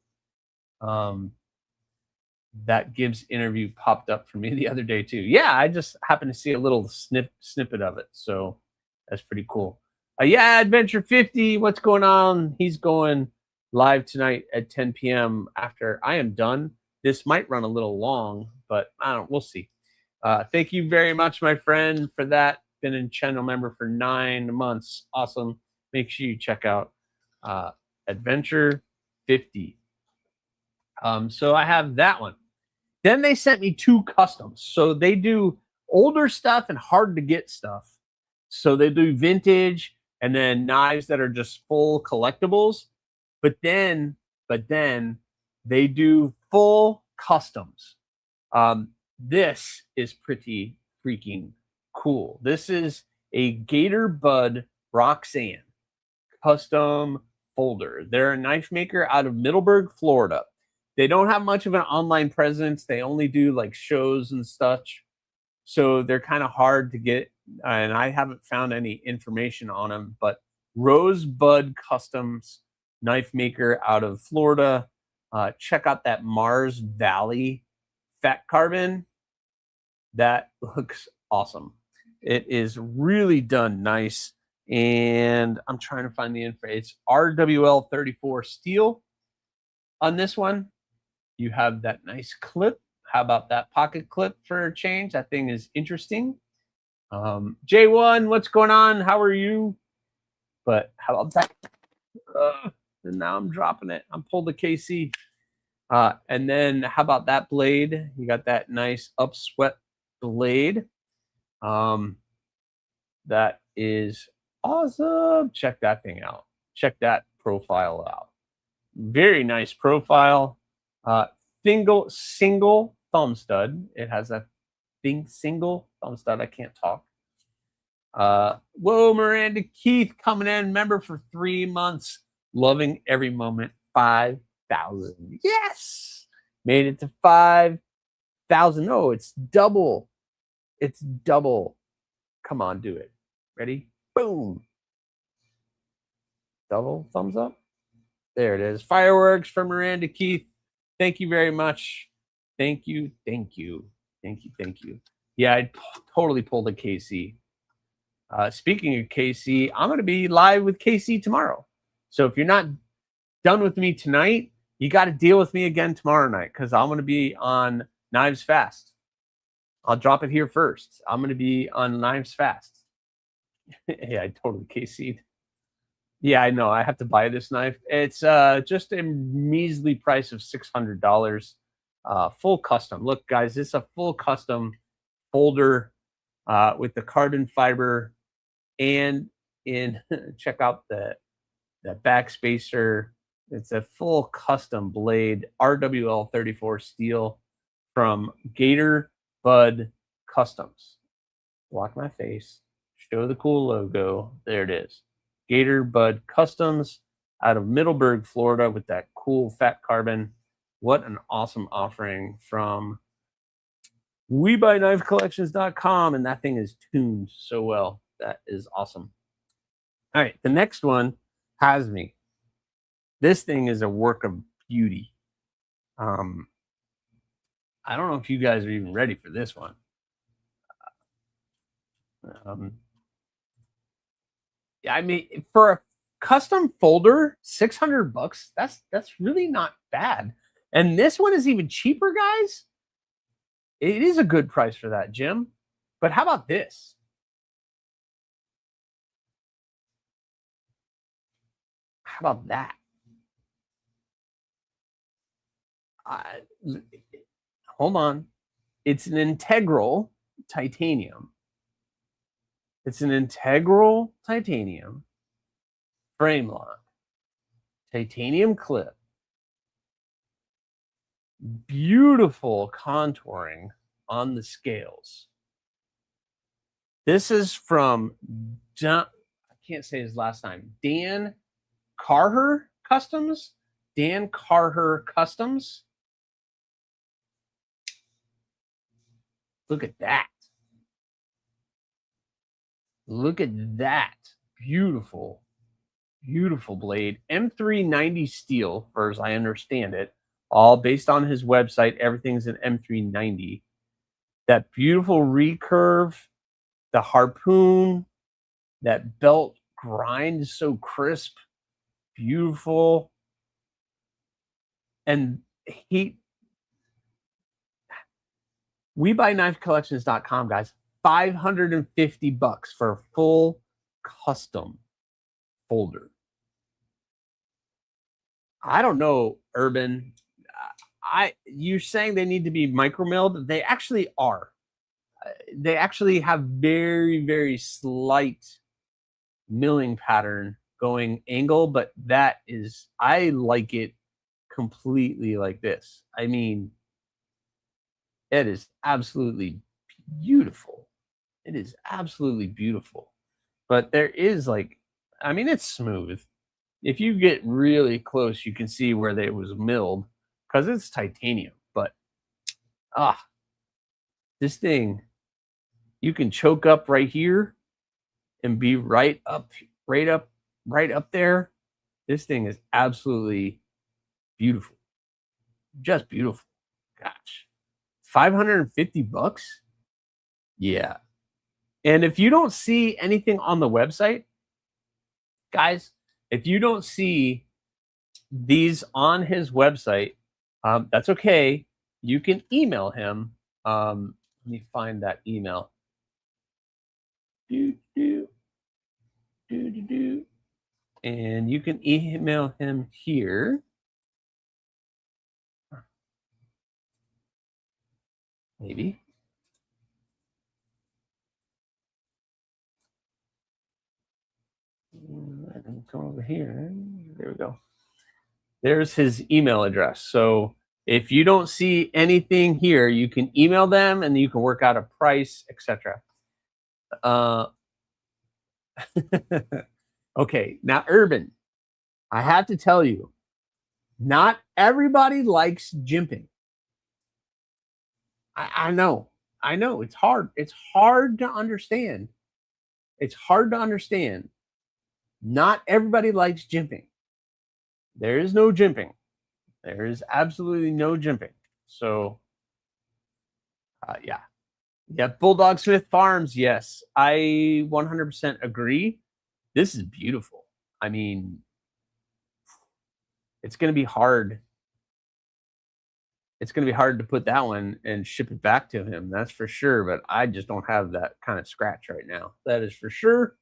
That Gibbs interview popped up for me the other day too. Yeah, I just happened to see a little snippet of it, so that's pretty cool. Yeah, Adventure 50, what's going on? He's going live tonight at 10 p.m. after I am done. This might run a little long, but we'll see. Thank you very much, my friend, for that. Been a channel member for 9 months. Awesome. Make sure you check out Adventure 50. So I have that one. Then they sent me 2 customs. So they do older stuff and hard to get stuff. So they do vintage and then knives that are just full collectibles. But then they do full customs. This is pretty freaking cool. This is a Gator Bud Roxanne custom folder. They're a knife maker out of Middleburg, Florida. They don't have much of an online presence. They only do like shows and such. So they're kind of hard to get. And I haven't found any information on them. But Rosebud Customs knife maker out of Florida. Check out that Mars Valley fat carbon. That looks awesome. It is really done nice. And I'm trying to find the info. It's RWL 34 steel on this one. You have that nice clip. How about that pocket clip for a change? That thing is interesting. J1, what's going on? How are you? But how about that? And now I'm dropping it. I'm pulled the KC. And then how about that blade? You got that nice upswept blade. That is awesome. Check that thing out. Check that profile out. Very nice profile. Single thumb stud. It has a single thumb stud. I can't talk. Whoa, Miranda Keith coming in, member for 3 months. Loving every moment. 5,000. Yes! Made it to 5,000. No, it's double. It's double. Come on, do it. Ready? Boom. Double thumbs up. There it is. Fireworks from Miranda Keith. Thank you very much. Thank you. Thank you. Thank you. Thank you. Yeah, I totally pulled a KC. Speaking of KC, I'm going to be live with KC tomorrow. So if you're not done with me tonight, you got to deal with me again tomorrow night because I'm going to be on Knives Fast. I'll drop it here first. I'm going to be on Knives Fast. Yeah, I totally KC'd. Yeah, I know. I have to buy this knife. It's just a measly price of $600. Full custom. Look, guys, it's a full custom folder with the carbon fiber and in check out that back spacer. It's a full custom blade, RWL 34 steel from Gator Bud Customs. Block my face. Show the cool logo. There it is. Gator Bud Customs out of Middleburg, Florida with that cool fat carbon. What an awesome offering from WeBuyKnifeCollections.com. And that thing is tuned so well. That is awesome. All right, the next one has me. This thing is a work of beauty. I don't know if you guys are even ready for this one. I mean, for a custom folder, $600. That's really not bad. And this one is even cheaper, guys. It is a good price for that, Jim. But how about this? How about that? Hold on. It's an integral titanium. It's an integral titanium frame lock, titanium clip, beautiful contouring on the scales. This is from I can't say his last name. Dan Carher Customs. Dan Carher Customs. Look at that. Look at that. Beautiful, beautiful blade. M390 steel, for as I understand it. All based on his website. Everything's in M390. That beautiful recurve, the harpoon, that belt grind is so crisp, beautiful. And WeBuyKnifeCollections.com, guys. $550 for a full custom folder. I don't know, Urban. You're saying they need to be micro-milled. They actually are. They actually have very, very slight milling pattern going angle, but that is, I like it completely like this. I mean, it is absolutely beautiful. It is absolutely beautiful. But there is like, I mean, it's smooth. If you get really close, you can see where it was milled because it's titanium. But this thing, you can choke up right here and be right up there. This thing is absolutely beautiful. Just beautiful. Gosh. $550? Yeah. And if you don't see anything on the website, guys, if you don't see these on his website, that's okay. You can email him. Let me find that email. And you can email him here. Maybe. Come over here. There we go. There's his email address. So if you don't see anything here, you can email them and you can work out a price, etc. Okay, now Urban, I have to tell you, not everybody likes jimping. I know it's hard. It's hard to understand. It's hard to understand. Not everybody likes jimping. There is no jimping. There is absolutely no jimping. So, yeah. Bulldog Smith Farms. Yes, I 100% agree. This is beautiful. I mean, it's going to be hard. It's going to be hard to put that one and ship it back to him. That's for sure. But I just don't have that kind of scratch right now. That is for sure.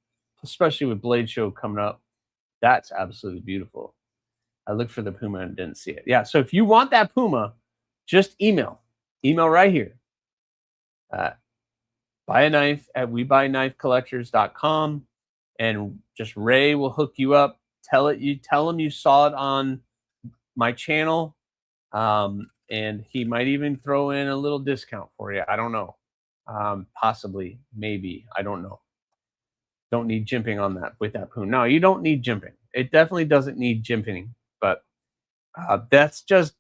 Especially with Blade Show coming up. That's absolutely beautiful. I looked for the Puma and didn't see it. Yeah, so if you want that Puma, just email. Email right here. Buy a knife at WeBuyKnifeCollectors.com, and just Ray will hook you up. Tell him you saw it on my channel, and he might even throw in a little discount for you. I don't know. Possibly, maybe. I don't know. Don't need jimping on that with that Puma. No, you don't need jimping. It definitely doesn't need jimping, but that's just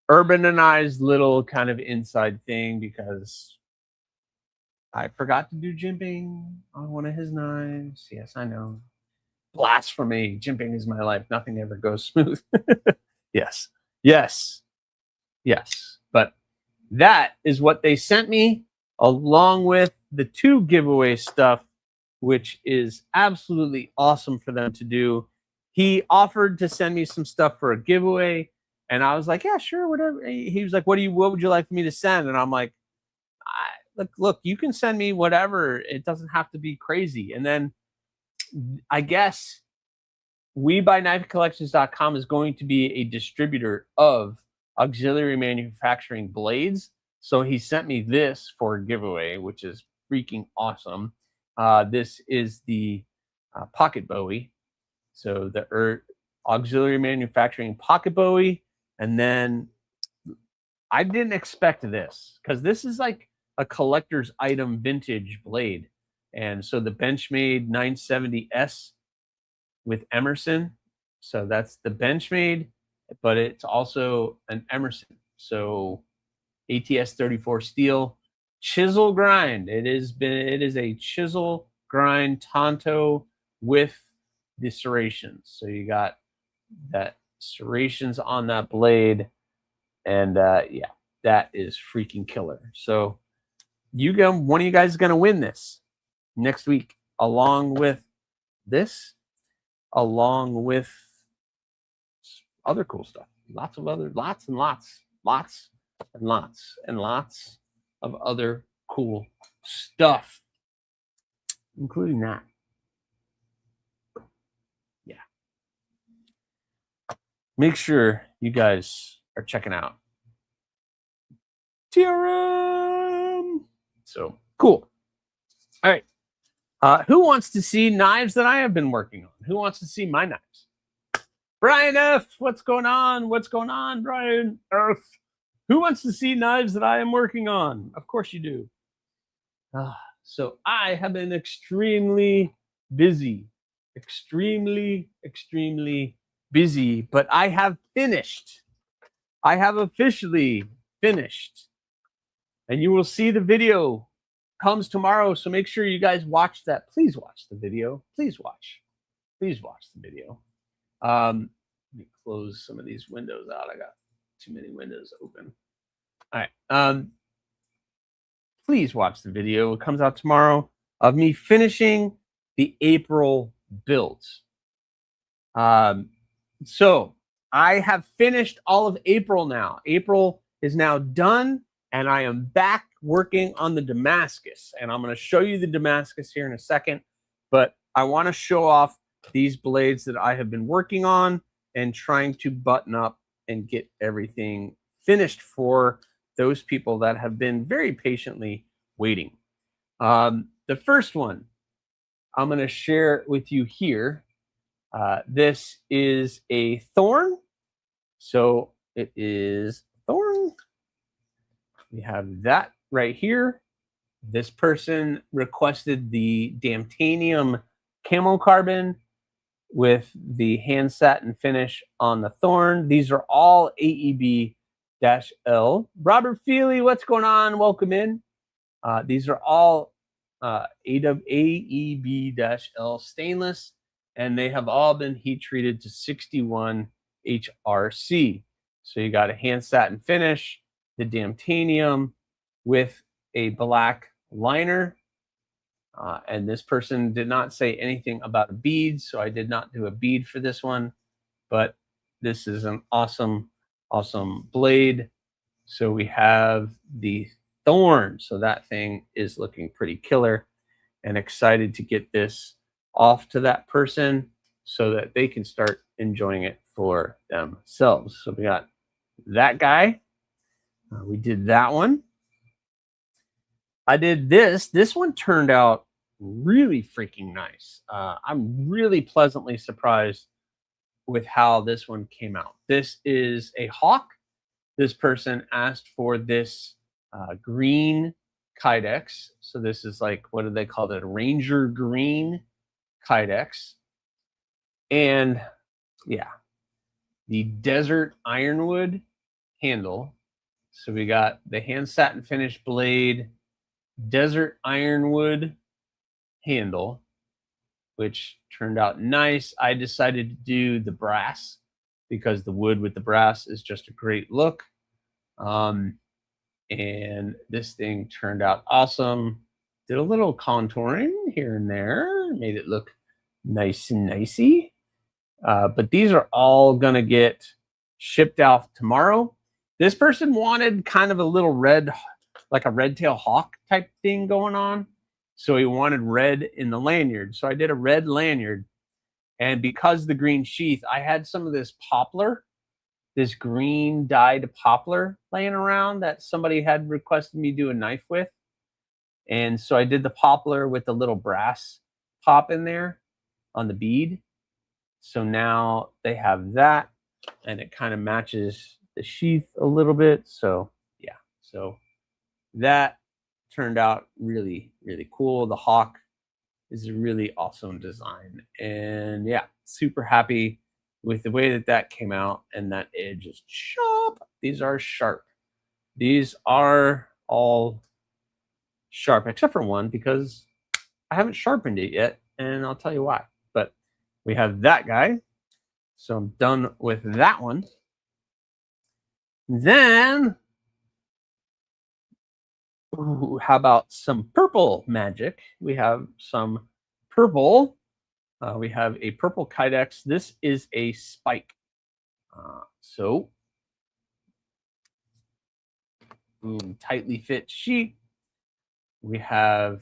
Urban and I's little kind of inside thing because I forgot to do jimping on one of his knives. Yes, I know. Blasphemy. Jimping is my life. Nothing ever goes smooth. Yes. But that is what they sent me along with the 2 giveaway stuff, which is absolutely awesome for them to do. He offered to send me some stuff for a giveaway, and I was like, yeah, sure, whatever. He was like, what would you like me to send? And I'm like, look, you can send me whatever. It doesn't have to be crazy. And then I guess WeBuyKnifeCollections.com is going to be a distributor of auxiliary manufacturing blades. So he sent me this for a giveaway, which is freaking awesome. This is the pocket Bowie. So the auxiliary manufacturing pocket Bowie. And then I didn't expect this because this is like a collector's item vintage blade. And so the Benchmade 970S with Emerson. So that's the Benchmade. but it's also an Emerson. So ATS 34 steel, chisel grind. It is a chisel grind Tonto with the serrations. So you got that serrations on that blade, and yeah, that is freaking killer. So one of you guys is gonna win this next week, along with this, along with other cool stuff. Lots and lots of other cool stuff, including that. Yeah. Make sure you guys are checking out TRM. So cool. All right. Who wants to see knives that I have been working on? Who wants to see my knives? Brian F, what's going on? What's going on, Brian F? Who wants to see knives that I am working on? Of course you do. So I have been extremely busy. Extremely busy, but I have finished. I have officially finished. And you will see the video comes tomorrow, so make sure you guys watch that. Please watch the video. Please watch the video. Let me close some of these windows out. I got too many windows open. All right. Please watch the video. It comes out tomorrow of me finishing the April builds. So I have finished all of April now. April is now done, and I am back working on the Damascus. And I'm going to show you the Damascus here in a second, but I want to show off these blades that I have been working on and trying to button up and get everything finished for those people that have been very patiently waiting. The first one I'm going to share with you here. This is a thorn. So it is thorn. We have that right here. This person requested the Damtanium camo carbon with the hand satin finish on the thorn. These are all AEB-L. Robert Feely, what's going on? Welcome in. These are all AEB-L stainless, and they have all been heat treated to 61 HRC. So you got a hand satin finish, the Damtanium with a black liner. And this person did not say anything about a bead, so I did not do a bead for this one. But this is an awesome blade. So we have the thorn. So that thing is looking pretty killer, and excited to get this off to that person so that they can start enjoying it for themselves. So we got that guy. We did that one. I did this. This one turned out really freaking nice. I'm really pleasantly surprised with how this one came out. This is a hawk. This person asked for this green Kydex. So this is like, what do they call it? Ranger green Kydex. And yeah, the desert ironwood handle. So we got the hand satin finish blade, desert ironwood handle, which turned out nice. I decided to do the brass because the wood with the brass is just a great look. And this thing turned out awesome. Did a little contouring here and there, made it look nice and nicey. But these are all gonna get shipped out tomorrow. This person wanted kind of a little red, like a red tail hawk type thing going on. So he wanted red in the lanyard. So I did a red lanyard. And because the green sheath, I had some of this poplar, this green dyed poplar laying around that somebody had requested me do a knife with. And so I did the poplar with the little brass pop in there on the bead. So now they have that, and it kind of matches the sheath a little bit. So yeah, so that turned out really cool. The hawk is a really awesome design, and yeah, super happy with the way that that came out, and that edge is sharp. These are sharp. These are all sharp, except for one, because I haven't sharpened it yet, and I'll tell you why. But we have that guy. So I'm done with that one. Then, ooh, how about some purple magic? We have some purple. We have a purple Kydex. This is a spike. So, boom, tightly fit sheet. We have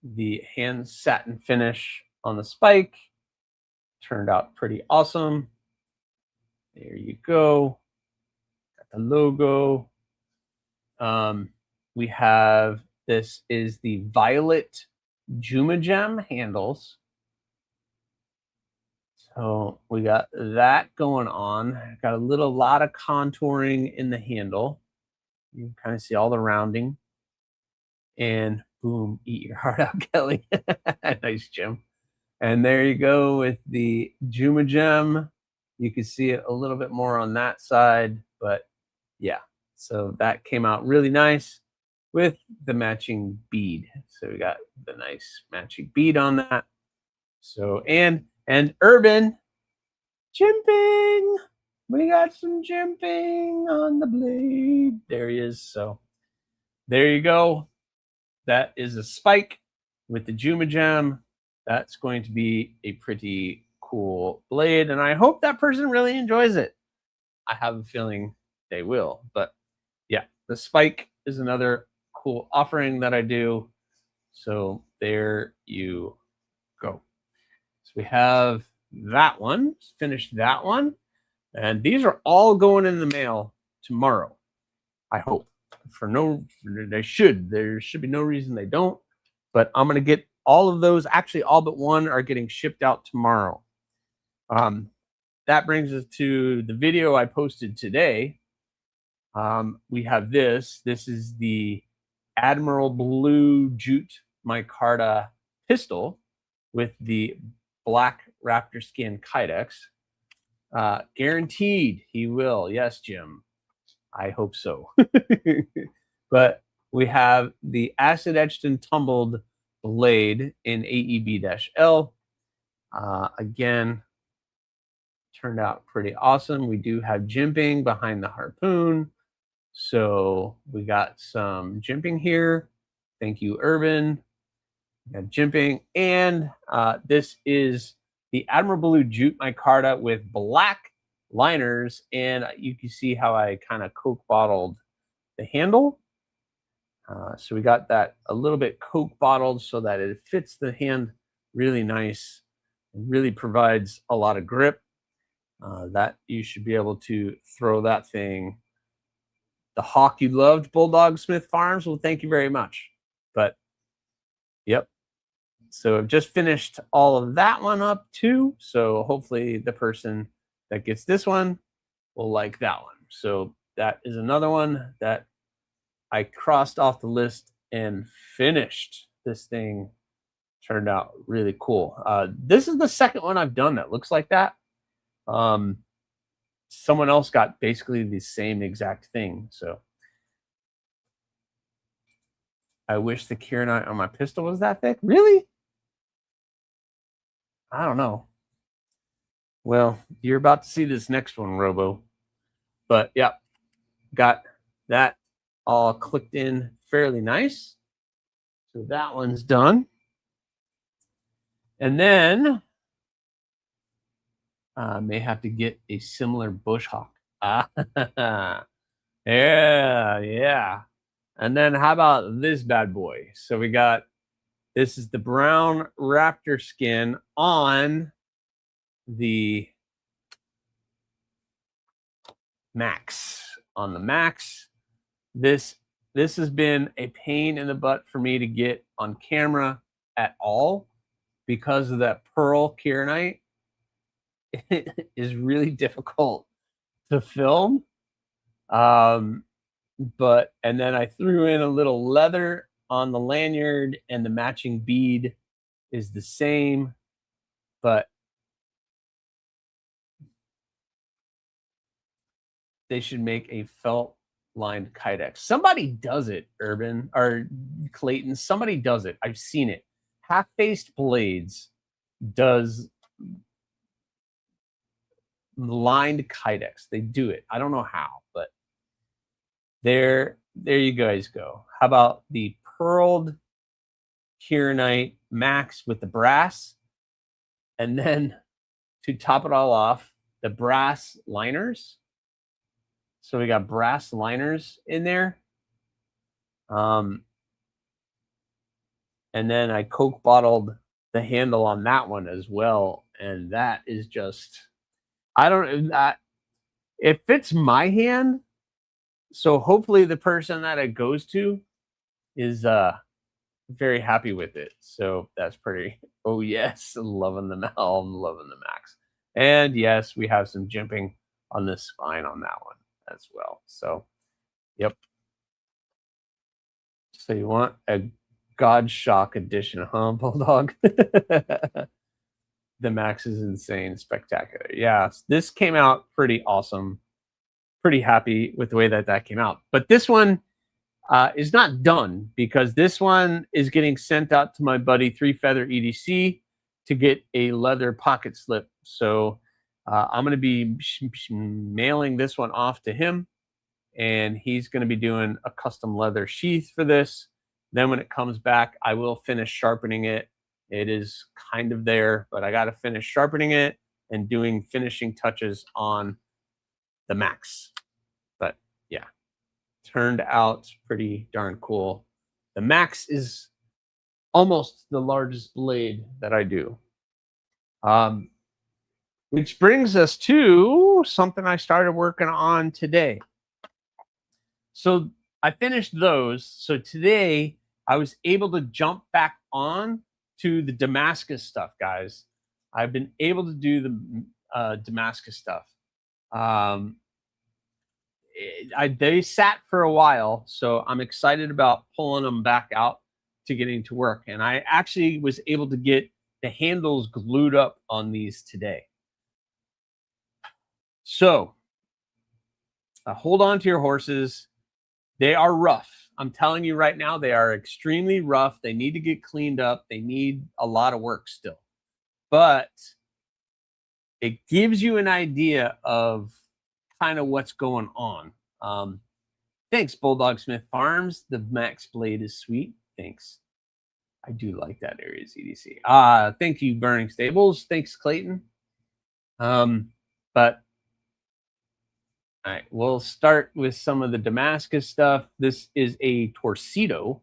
the hand satin finish on the spike. Turned out pretty awesome. There you go. Got the logo. We have, this is the violet Juma Gem handles. So we got that going on. Got a lot of contouring in the handle. You can kind of see all the rounding. And boom, eat your heart out, Kelly. Nice, Jim. And there you go with the Juma Gem. You can see it a little bit more on that side, but yeah. So that came out really nice with the matching bead. So we got the nice matching bead on that. So, and Urban, jimping. We got some jimping on the blade. There he is. So there you go. That is a spike with the Juma Gem. That's going to be a pretty cool blade, and I hope that person really enjoys it. I have a feeling they will, but yeah, the spike is another cool offering that I do. So there you go. So we have that one, finished that one, and these are all going in the mail tomorrow, I hope. There should be no reason they don't, but I'm going to get all of those. Actually, all but one are getting shipped out tomorrow. That brings us to the video I posted today. We have this. This is the Admiral Blue Jute micarta pistol with the black Raptor skin Kydex. Guaranteed he will. Yes, Jim. I hope so. But we have the acid etched and tumbled blade in AEB-L. Again, turned out pretty awesome. We do have jimping behind the harpoon. So we got some jimping here. Thank you, Urban. We got jimping. And this is the Admiral Blue Jute micarta with black liners, and you can see how I kind of Coke bottled the handle. So we got that a little bit Coke bottled so that it fits the hand really nice. It really provides a lot of grip. That you should be able to throw that thing. The hawk you loved, Bulldog Smith Farms. Well, thank you very much. But yep. So I've just finished all of that one up too. So hopefully the person that gets this one will like that one. So that is another one that I crossed off the list and finished. This thing turned out really cool. This is the second one I've done that looks like that. Someone else got basically the same exact thing. So I wish the Kieranite on my pistol was that thick. Really? I don't know. Well, you're about to see this next one, Robo. But yeah, got that all clicked in fairly nice. So that one's done. And then may have to get a similar bush hawk. Yeah. And then how about this bad boy? So we got, this is the brown Raptor skin on the Max. On the Max, this has been a pain in the butt for me to get on camera at all because of that pearl Kieranite. It is really difficult to film. But and then I threw in a little leather on the lanyard, and the matching bead is the same, but they should make a felt lined kydex. Somebody does it, Urban or Clayton. Somebody does it. I've seen it. Half-faced Blades does lined kydex. They do it. I don't know how, but there you guys go. How about the pearled Kieranite Max with the brass? And then to top it all off, the brass liners. So we got brass liners in there. And then I Coke bottled the handle on that one as well. And that is just, I don't, it fits my hand. So hopefully the person that it goes to is very happy with it. So that's pretty, oh yes, loving the Helm, loving the Max. And yes, we have some jimping on the spine on that one as well. So, yep. So you want a God Shock edition, huh, Bulldog? The Max is insane, spectacular. Yeah, this came out pretty awesome. Pretty happy with the way that that came out. But this one is not done because this one is getting sent out to my buddy 3Feather EDC to get a leather pocket slip. So I'm going to be mailing this one off to him, and he's going to be doing a custom leather sheath for this. Then when it comes back, I will finish sharpening it. It is kind of there, but I got to finish sharpening it and doing finishing touches on the Max. But yeah, turned out pretty darn cool. The Max is almost the largest blade that I do. Which brings us to something I started working on today. So I finished those. So today I was able to jump back on to the Damascus stuff, guys. I've been able to do the Damascus stuff. They sat for a while, so I'm excited about pulling them back out to getting to work. And I actually was able to get the handles glued up on these today. So hold on to your horses. They are rough. I'm telling you right now, they are extremely rough. They need to get cleaned up. They need a lot of work still. But it gives you an idea of kind of what's going on. Thanks, Bulldog Smith Farms. The Max blade is sweet. Thanks. I do like that AriesEDC. Thank you, Burning Stables. Thanks, Clayton. But all right, we'll start with some of the Damascus stuff. This is a Torcido,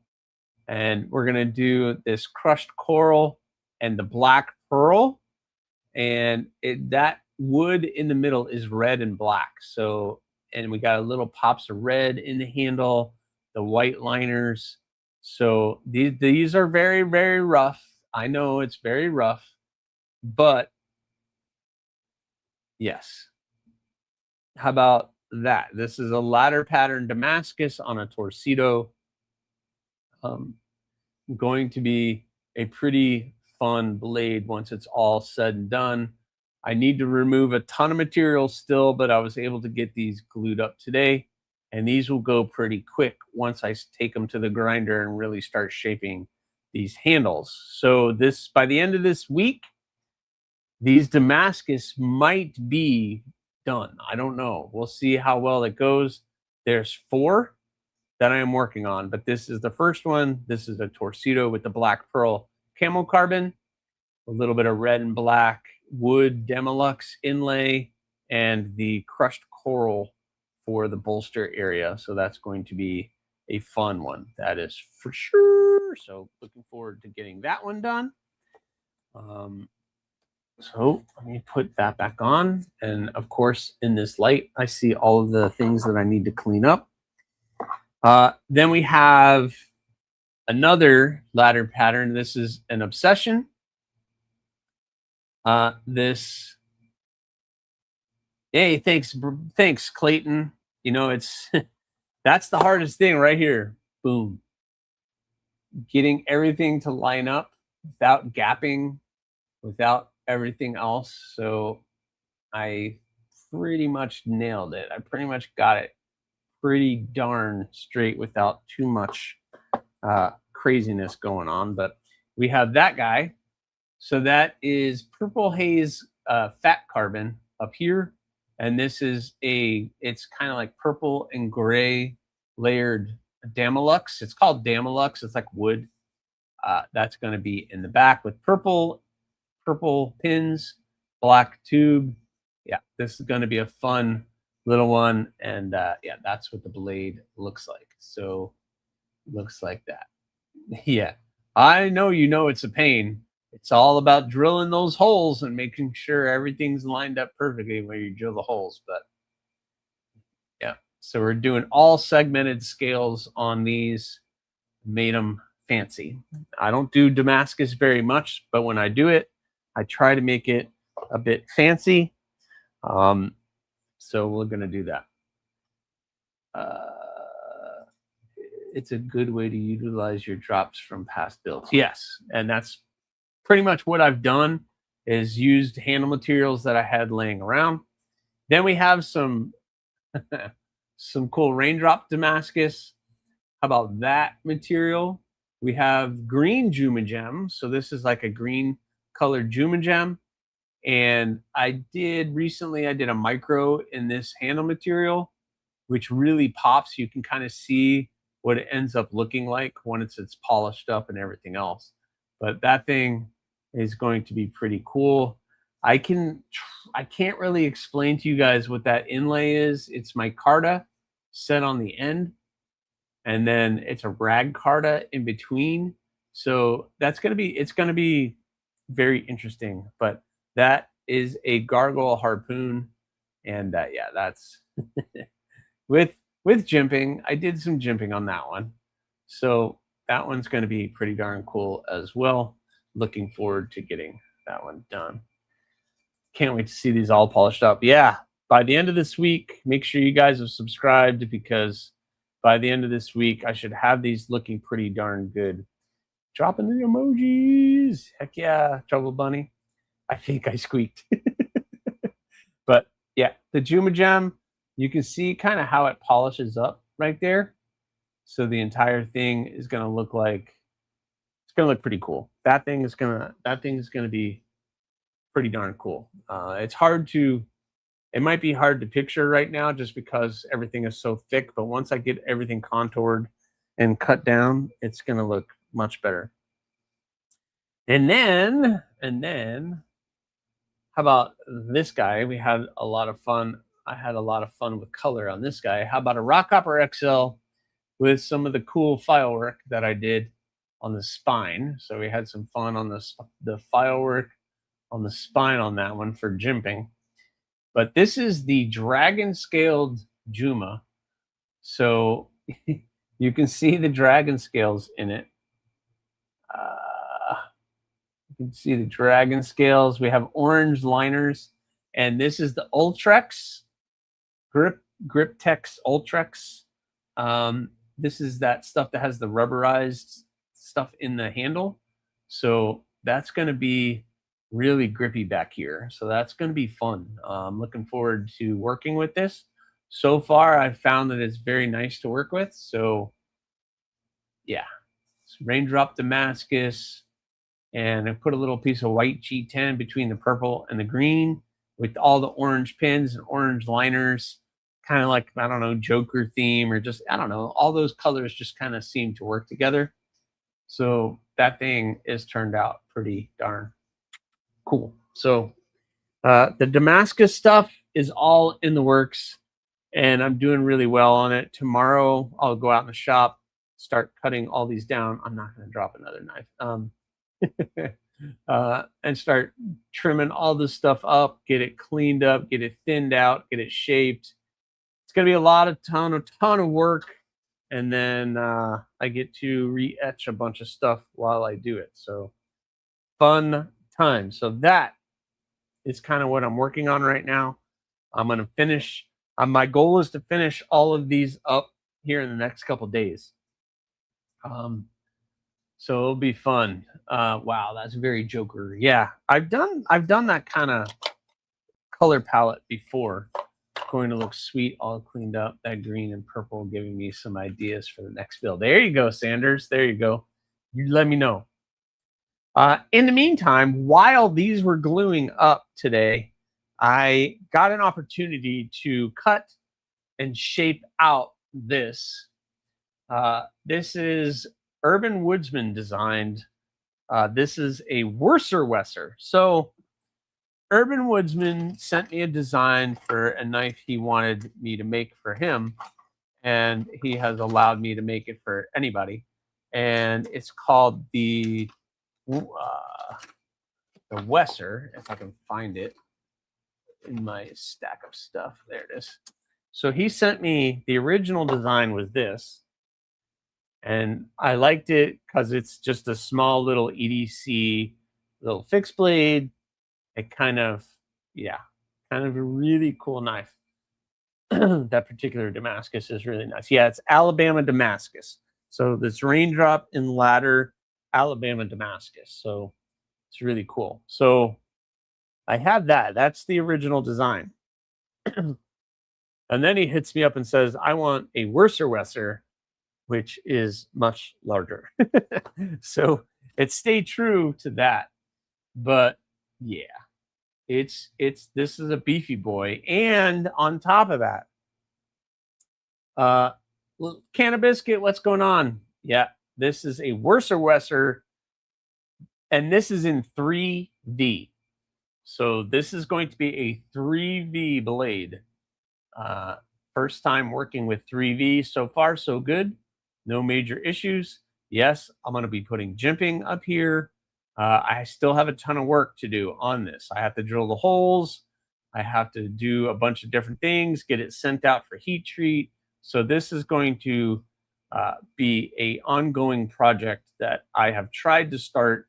and we're gonna do this crushed coral and the black pearl, and that wood in the middle is red and black. So, and we got a little pops of red in the handle, the white liners. So these are very, very rough. I know it's very rough, but yes. How about that? This is a ladder pattern Damascus on a Torcido. Going to be a pretty fun blade once it's all said and done. I need to remove a ton of material still, but I was able to get these glued up today, and these will go pretty quick once I take them to the grinder and really start shaping these handles. So this, by the end of this week, these Damascus might be done. I don't know. We'll see how well it goes. There's 4 that I am working on, but this is the first one. This is a Torcido with the black pearl camo carbon, a little bit of red and black wood Demilux inlay, and the crushed coral for the bolster area. So that's going to be a fun one. That is for sure. So looking forward to getting that one done. So let me put that back on. And of course, in this light, I see all of the things that I need to clean up. Then we have another ladder pattern. This is an Obsession. Hey, thanks, Clayton. You know, it's that's the hardest thing right here. Boom. Getting everything to line up without gapping, without everything else. So I pretty much nailed it. I pretty much got it pretty darn straight without too much craziness going on. But we have that guy. So that is Purple Haze Fat Carbon up here. And this is it's kind of like purple and gray layered Damalux. It's called Damalux. It's like wood. That's going to be in the back with purple pins, black tube. Yeah, this is going to be a fun little one. And yeah, that's what the blade looks like. So looks like that. Yeah, I know it's a pain. It's all about drilling those holes and making sure everything's lined up perfectly when you drill the holes. But yeah, so we're doing all segmented scales on these. Made them fancy. I don't do Damascus very much, but when I do it, I try to make it a bit fancy. So we're going to do that. It's a good way to utilize your drops from past builds. Yes, and that's pretty much what I've done, is used handle materials that I had laying around. Then we have some some cool raindrop Damascus. How about that material? We have green Juma Gem. So this is like a green colored Juma Gem. And I did a micro in this handle material, which really pops. You can kind of see what it ends up looking like once it's polished up and everything else. But that thing is going to be pretty cool. I can't really explain to you guys what that inlay is. It's micarta set on the end, and then it's a rag carta in between. So it's going to be very interesting. But that is a gargoyle harpoon, and yeah, that's with jimping. I did some jimping on that one, so that one's going to be pretty darn cool as well. Looking forward to getting that one done. Can't wait to see these all polished up. Yeah, by the end of this week, make sure you guys have subscribed, because by the end of this week, I should have these looking pretty darn good. Dropping the emojis. Heck yeah, Trouble Bunny. I think I squeaked. But yeah, the Juma Gem, you can see kind of how it polishes up right there. So the entire thing is going to look like, it's going to look pretty cool. That thing is going to be pretty darn cool. It might be hard to picture right now just because everything is so thick, but once I get everything contoured and cut down, it's going to look much better. And then how about this guy? We had a lot of fun. I had a lot of fun with color on this guy. How about a Rockhopper XL with some of the cool file work that I did on the spine? So we had some fun on the file work on the spine on that one for jimping. But this is the dragon scaled Juma. So you can see the dragon scales in it. You can see the dragon scales. We have orange liners, and this is the Ultrex Griptex Ultrex. This is that stuff that has the rubberized stuff in the handle. So that's going to be really grippy back here. So that's going to be fun. I'm looking forward to working with this. So far, I've found that it's very nice to work with. So yeah, it's raindrop Damascus, and I put a little piece of white G10 between the purple and the green with all the orange pins and orange liners, kind of like, I don't know, Joker theme, or just, I don't know, all those colors just kind of seem to work together. So that thing is turned out pretty darn cool. So the Damascus stuff is all in the works, and I'm doing really well on it. Tomorrow I'll go out in the shop, start cutting all these down. I'm not going to drop another knife. And start trimming all this stuff up, get it cleaned up, get it thinned out, get it shaped. It's going to be a ton of work. And then I get to re-etch a bunch of stuff while I do it. So fun time. So that is kind of what I'm working on right now. I'm going to finish. My goal is to finish all of these up here in the next couple days. So it'll be fun. Wow, that's very Joker. Yeah, I've done that kind of color palette before. Going to look sweet, all cleaned up. That green and purple giving me some ideas for the next build. There you go, Sanders. There you go. You let me know. In the meantime, while these were gluing up today, I got an opportunity to cut and shape out this. This is Urban Woodsman designed. This is a Wurster. So Urban Woodsman sent me a design for a knife he wanted me to make for him, and he has allowed me to make it for anybody. And it's called the Wesser, if I can find it in my stack of stuff. There it is. So he sent me, the original design was this, and I liked it because it's just a small little EDC little fixed blade. It kind of a really cool knife. That particular Damascus is really nice. Yeah, it's Alabama Damascus. So this raindrop and ladder Alabama Damascus. So it's really cool. So I have that. That's the original design. And then he hits me up and says, I want a Wurster, which is much larger. So it stayed true to that. But yeah, this is a beefy boy. And on top of that, Cannabiscuit, what's going on? Yeah, this is a Wurster, and this is in 3V. So this is going to be a 3V blade. First time working with 3V. So far, so good. No major issues. Yes, I'm going to be putting jimping up here. I still have a ton of work to do on this. I have to drill the holes. I have to do a bunch of different things, get it sent out for heat treat. So this is going to be an ongoing project that I have tried to start,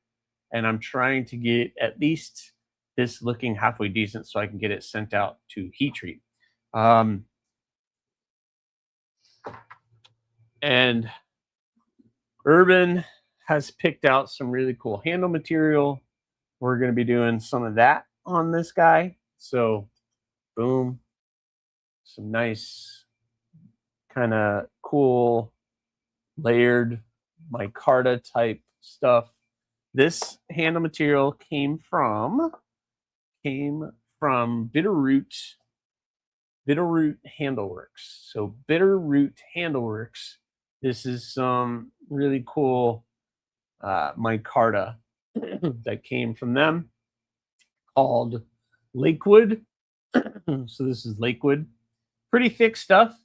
and I'm trying to get at least this looking halfway decent so I can get it sent out to heat treat. And Urban has picked out some really cool handle material. We're going to be doing some of that on this guy. So, boom, some nice kind of cool layered micarta type stuff. This handle material came from Bitterroot Handleworks. So Bitterroot Handleworks. This is some really cool micarta that came from them called Lakewood. So this is Lakewood. Pretty thick stuff.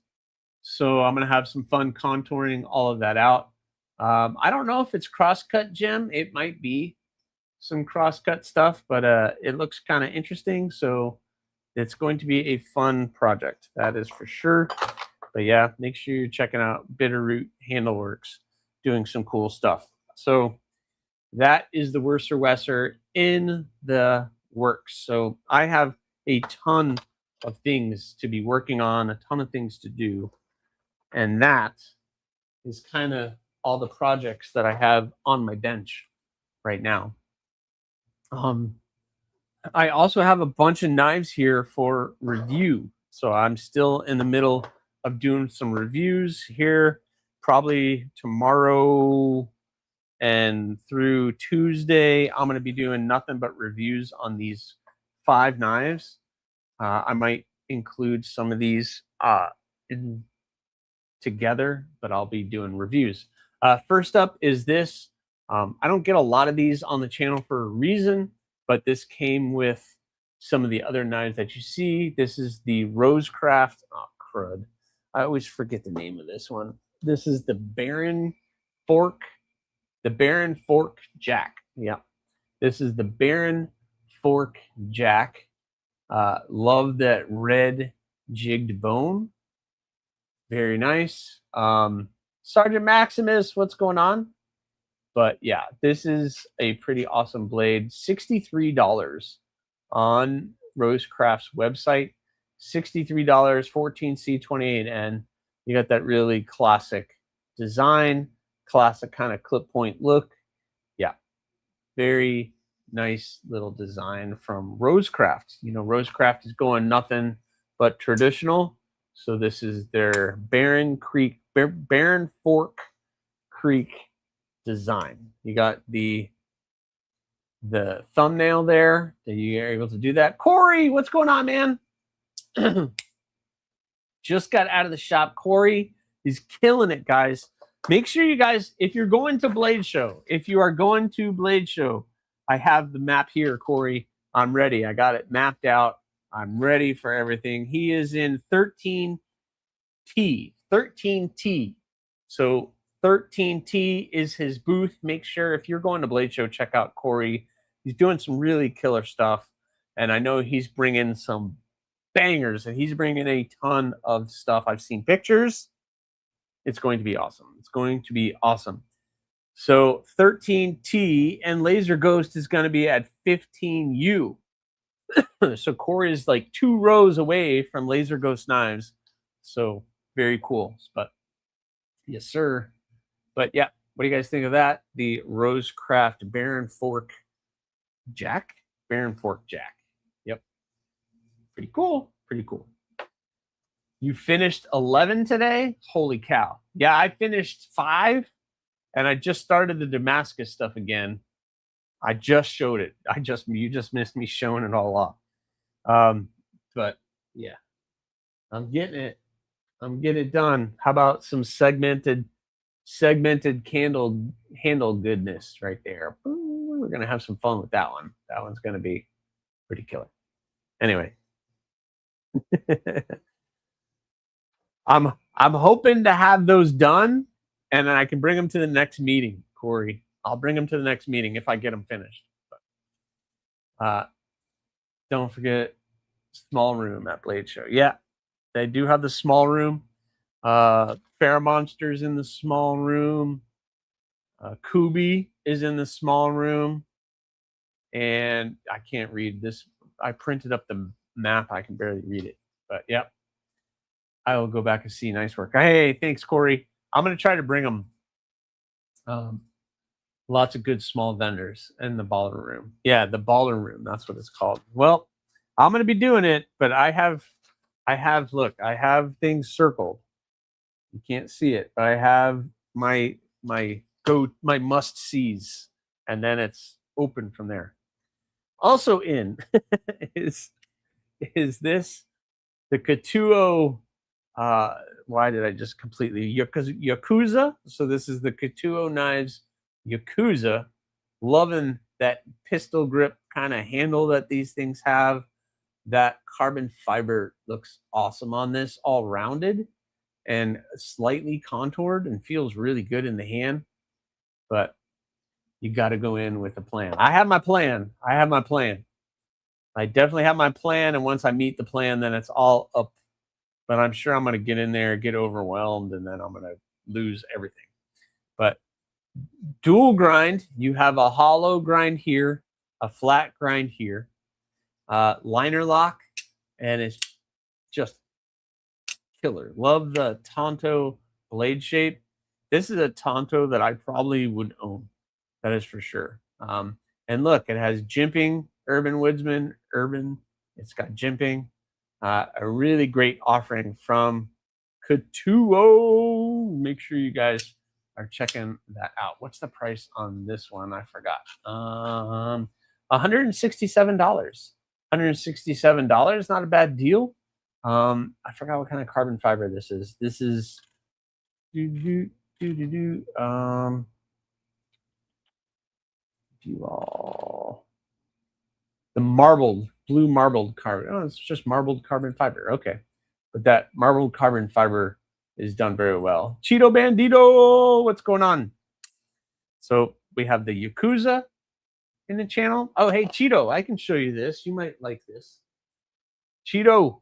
So I'm going to have some fun contouring all of that out. I don't know if it's crosscut gem. It might be some crosscut stuff, but it looks kind of interesting. So it's going to be a fun project. That is for sure. But yeah, make sure you're checking out Bitterroot Handleworks, doing some cool stuff. So that is the Wurster in the works. So I have a ton of things to be working on, a ton of things to do. And that is kind of all the projects that I have on my bench right now. I also have a bunch of knives here for review. So I'm still in the middle of doing some reviews here, probably tomorrow and through Tuesday. I'm going to be doing nothing but reviews on these 5 knives. I might include some of these together, but I'll be doing reviews. First up is this. I don't get a lot of these on the channel for a reason, but this came with some of the other knives that you see. This is the Rosecraft. Oh, crud. I always forget the name of this one. This is the Baron Fork. The Baron Fork Jack. Yeah. This is the Baron Fork Jack. Love that red jigged bone. Very nice. Sergeant Maximus, what's going on? But yeah, this is a pretty awesome blade. $63 on Rosecraft's website. $63, 14C28N. You got that really classic design, classic kind of clip point look. Yeah, very, nice little design from Rosecraft. You know, Rosecraft is going nothing but traditional. So this is their Barren Fork Creek design. You got the thumbnail there. You are able to do that. Corey, what's going on, man? Just got out of the shop. Corey is killing it, guys. Make sure you guys, if you're going to Blade Show, I have the map here, Corey. I'm ready. I got it mapped out. I'm ready for everything. He is in 13T. So 13T is his booth. Make sure if you're going to Blade Show, check out Corey. He's doing some really killer stuff. And I know he's bringing some bangers, and he's bringing a ton of stuff. I've seen pictures. It's going to be awesome. It's going to be awesome. So 13T and Laser Ghost is going to be at 15U. So Corey is like 2 rows away from Laser Ghost Knives. So very cool. But yes, sir. But yeah, what do you guys think of that? The Rosecraft Barren Fork Jack? Barren Fork Jack. Yep. Pretty cool. Pretty cool. You finished 11 today? Holy cow. Yeah, I finished 5, and I just started the Damascus stuff again. I just showed it. You just missed me showing it all off. But yeah, I'm getting it. I'm getting it done. How about some segmented handle goodness right there? Ooh, we're gonna have some fun with that one. That one's gonna be pretty killer. Anyway. I'm hoping to have those done, and then I can bring them to the next meeting, Corey. I'll bring them to the next meeting if I get them finished. But, don't forget small room at Blade Show. Yeah, they do have the small room. Fair Monsters in the small room. Kubi is in the small room. And I can't read this. I printed up the map. I can barely read it. But, yeah. I will go back and see. Nice work. Hey, thanks, Corey. I'm going to try to bring them lots of good small vendors in the baller room. Yeah, the baller room. That's what it's called. Well, I'm going to be doing it, but I have things circled. You can't see it, but I have my must-sees, and then it's open from there. Also in is this the Katuo. Why did I just completely Yakuza? So this is the Katuo Knives Yakuza. Loving that pistol grip kind of handle that these things have. That carbon fiber looks awesome on this, all rounded and slightly contoured, and feels really good in the hand. But you got to go in with a plan. I have my plan. I definitely have my plan, and once I meet the plan, then it's all up. But I'm sure I'm going to get in there, get overwhelmed, and then I'm going to lose everything. But dual grind, you have a hollow grind here, a flat grind here, liner lock, and it's just killer. Love the Tonto blade shape. This is a Tonto that I probably would own. That is for sure. And look, it has jimping, Urban Woodsman, Urban. It's got jimping. A really great offering from Katuo. Make sure you guys are checking that out. What's the price on this one? I forgot. $167. $167. Not a bad deal. I forgot what kind of carbon fiber this is. This is the blue marbled carbon. Oh, it's just marbled carbon fiber. Okay. But that marbled carbon fiber is done very well. Cheeto Bandito, what's going on? So we have the Yakuza in the channel. Oh, hey, Cheeto, I can show you this. You might like this. Cheeto.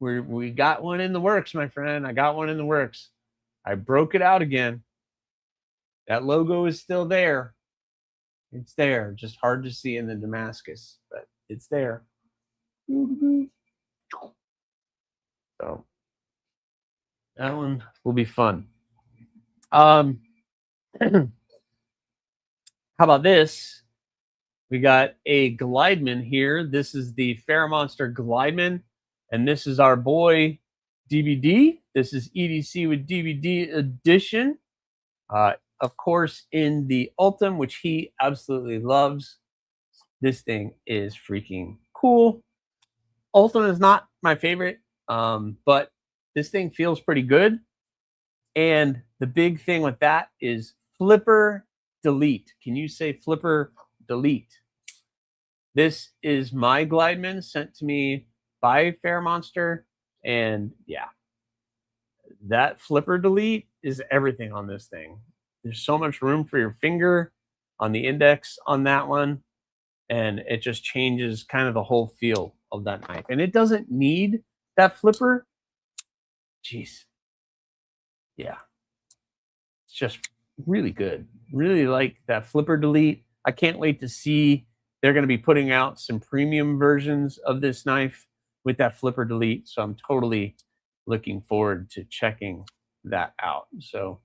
We got one in the works, my friend. I got one in the works. I broke it out again. That logo is still there. It's there. Just hard to see in the Damascus, but it's there. So that one will be fun. How about this? We got a Glideman here. This is the Monster Glideman, and this is our boy DVD. This is EDC with DVD edition. Of course, in the Ultim, which he absolutely loves. This thing is freaking cool. Ultim is not my favorite, but this thing feels pretty good. And the big thing with that is flipper delete. Can you say flipper delete? This is my Glideman sent to me by Monster, and yeah, that flipper delete is everything on this thing. There's so much room for your finger on the index on that one, and it just changes kind of the whole feel of that knife. And it doesn't need that flipper. Jeez. Yeah. It's just really good. Really like that flipper delete. I can't wait to see. They're going to be putting out some premium versions of this knife with that flipper delete. So I'm totally looking forward to checking that out. So,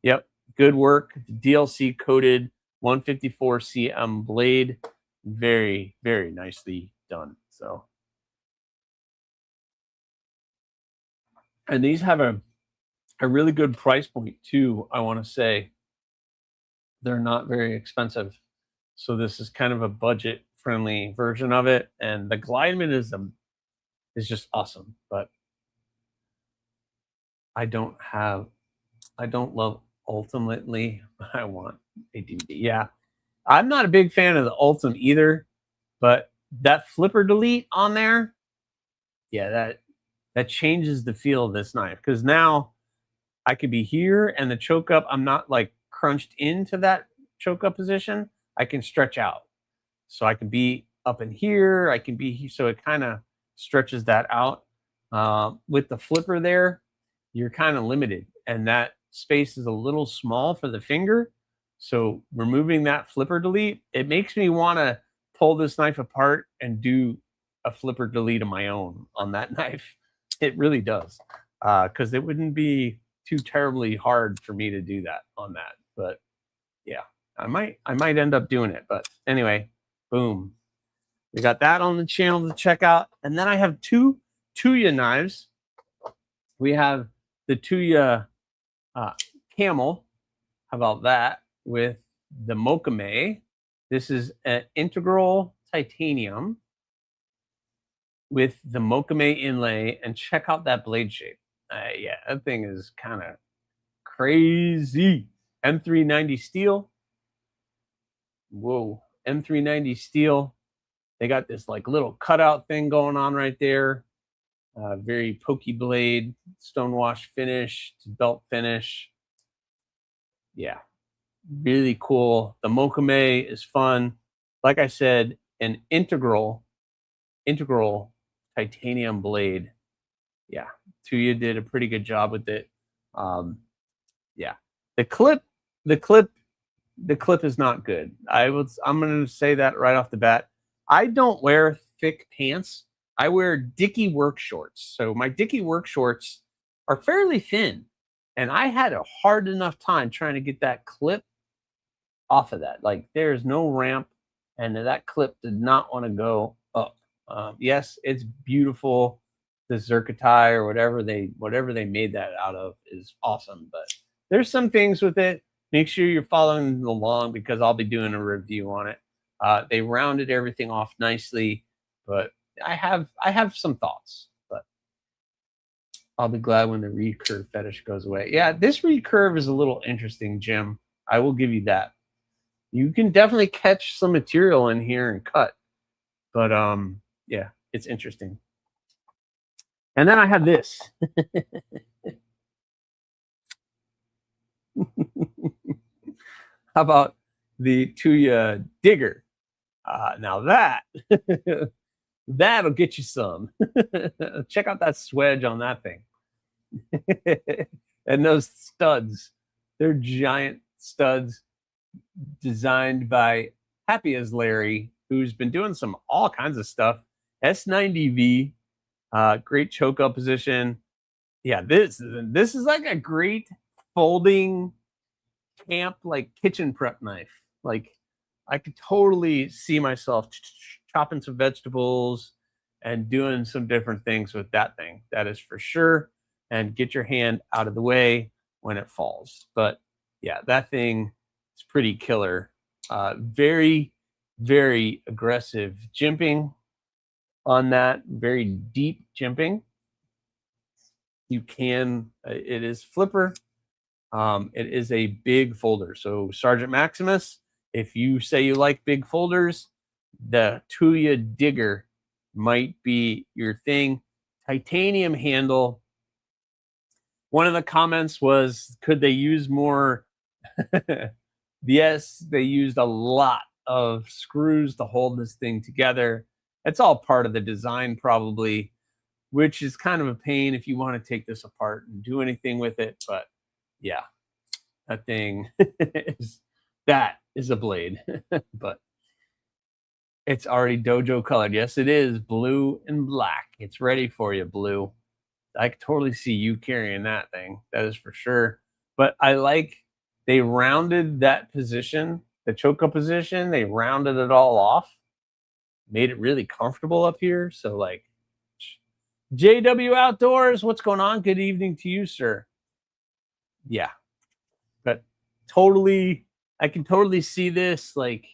yep, good work. DLC coated 154 cm blade. Very, very nicely done. So, and these have a really good price point too, I want to say. They're not very expensive. So this is kind of a budget-friendly version of it, and the Glideman is just awesome. But I don't love Ultimately. I want a DVD. Yeah, I'm not a big fan of the Ultim either, but that flipper delete on there, yeah, that changes the feel of this knife, because now I could be here and the choke up, I'm not like crunched into that choke up position. I can stretch out. So I can be up in here. I can be here. So it kind of stretches that out. With the flipper there, you're kind of limited. And that space is a little small for the finger. So removing that flipper delete, it makes me want to pull this knife apart and do a flipper delete of my own on that knife. It really does. Because it wouldn't be too terribly hard for me to do that on that. But yeah. I might end up doing it, but anyway, boom. We got that on the channel to check out. And then I have two Tuya knives. We have the Tuya Camel. How about that? With the Mokame. This is an integral titanium with the Mokame inlay. And check out that blade shape. Yeah, that thing is kind of crazy. M390 steel. Whoa, M390 steel. They got this like little cutout thing going on right there. Very pokey blade, stonewash finish to belt finish. Yeah, really cool. The Mokame is fun. Like I said, an integral titanium blade. Yeah, Tuya did a pretty good job with it. Yeah, the clip is not good. I'm going to say that right off the bat. I don't wear thick pants. I wear Dickie work shorts. So my Dickie work shorts are fairly thin. And I had a hard enough time trying to get that clip off of that. Like, there's no ramp, and that clip did not want to go up. Yes, it's beautiful. The Zircotai or whatever they made that out of is awesome. But there's some things with it. Make sure you're following along, because I'll be doing a review on it. They rounded everything off nicely, but I have some thoughts. But I'll be glad when the recurve fetish goes away. Yeah, this recurve is a little interesting, Jim. I will give you that. You can definitely catch some material in here and cut. But yeah, it's interesting. And then I have this. How about the Tuya Digger? Now that that'll get you some. Check out that swedge on that thing. And those studs, they're giant studs designed by Happy as Larry, who's been doing all kinds of stuff. S90V, great choke up position. Yeah, this is like a great folding camp, like kitchen prep knife. Like, I could totally see myself chopping some vegetables and doing some different things with that thing. That is for sure. And get your hand out of the way when it falls. But yeah, that thing is pretty killer. Very, very aggressive jimping on that. Very deep jimping. You can, it is flipper. It is a big folder. So Sergeant Maximus, if you say you like big folders, the Tuya Digger might be your thing. Titanium handle. One of the comments was, could they use more? Yes, they used a lot of screws to hold this thing together. It's all part of the design probably, which is kind of a pain if you want to take this apart and do anything with it. But yeah, that thing is a blade. But it's already dojo colored. Yes, it is blue and black. It's ready for you, blue. I could totally see you carrying that thing. That is for sure. But I like they rounded that position, the choke position. They rounded it all off, made it really comfortable up here. So like, JW Outdoors, what's going on? Good evening to you, sir. Yeah, but totally, I can totally see this like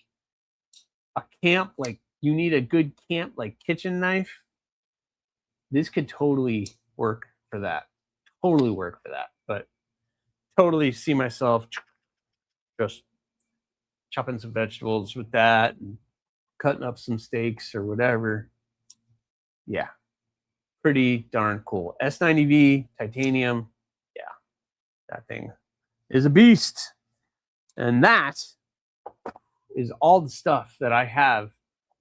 a camp. Like you need a good camp, like kitchen knife. This could totally work for that. Totally work for that. But totally see myself just chopping some vegetables with that and cutting up some steaks or whatever. Yeah, pretty darn cool. S90V titanium. Yeah, that thing is a beast. And that is all the stuff that I have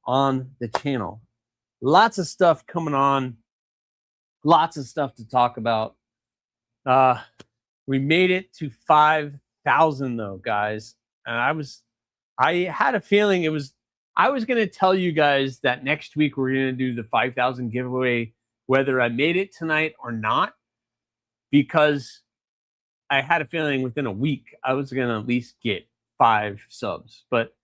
on the channel. Lots of stuff coming on. Lots of stuff to talk about. We made it to 5,000 though, guys. And I had a feeling I was going to tell you guys that next week we're going to do the 5,000 giveaway, whether I made it tonight or not, because I had a feeling within a week I was going to at least get 5 subs. But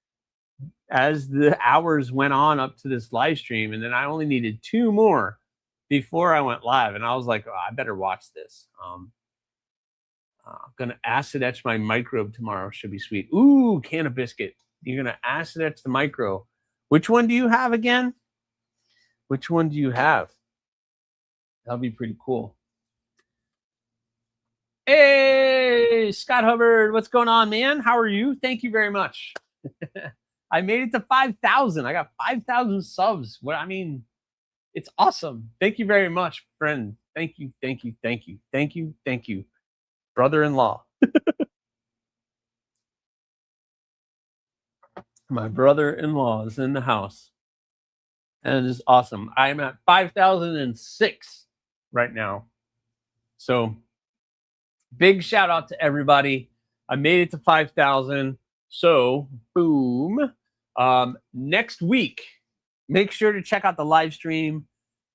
as the hours went on up to this live stream, and then I only needed 2 more before I went live, and I was like, oh, I better watch this. I'm gonna acid etch my microbe tomorrow. Should be sweet. Ooh, can of biscuit. You're gonna acid etch the micro. Which one do you have again? Which one do you have? That'll be pretty cool. Hey, Scott Hubbard, what's going on, man? How are you? Thank you very much. I made it to 5,000. I got 5,000 subs. What I mean, it's awesome. Thank you very much, friend. Thank you, thank you, thank you, thank you, thank you, brother-in-law. My brother-in-law is in the house, and it is awesome. I am at 5,006 right now. So big shout out to everybody. I made it to 5,000. So boom. Next week, make sure to check out the live stream.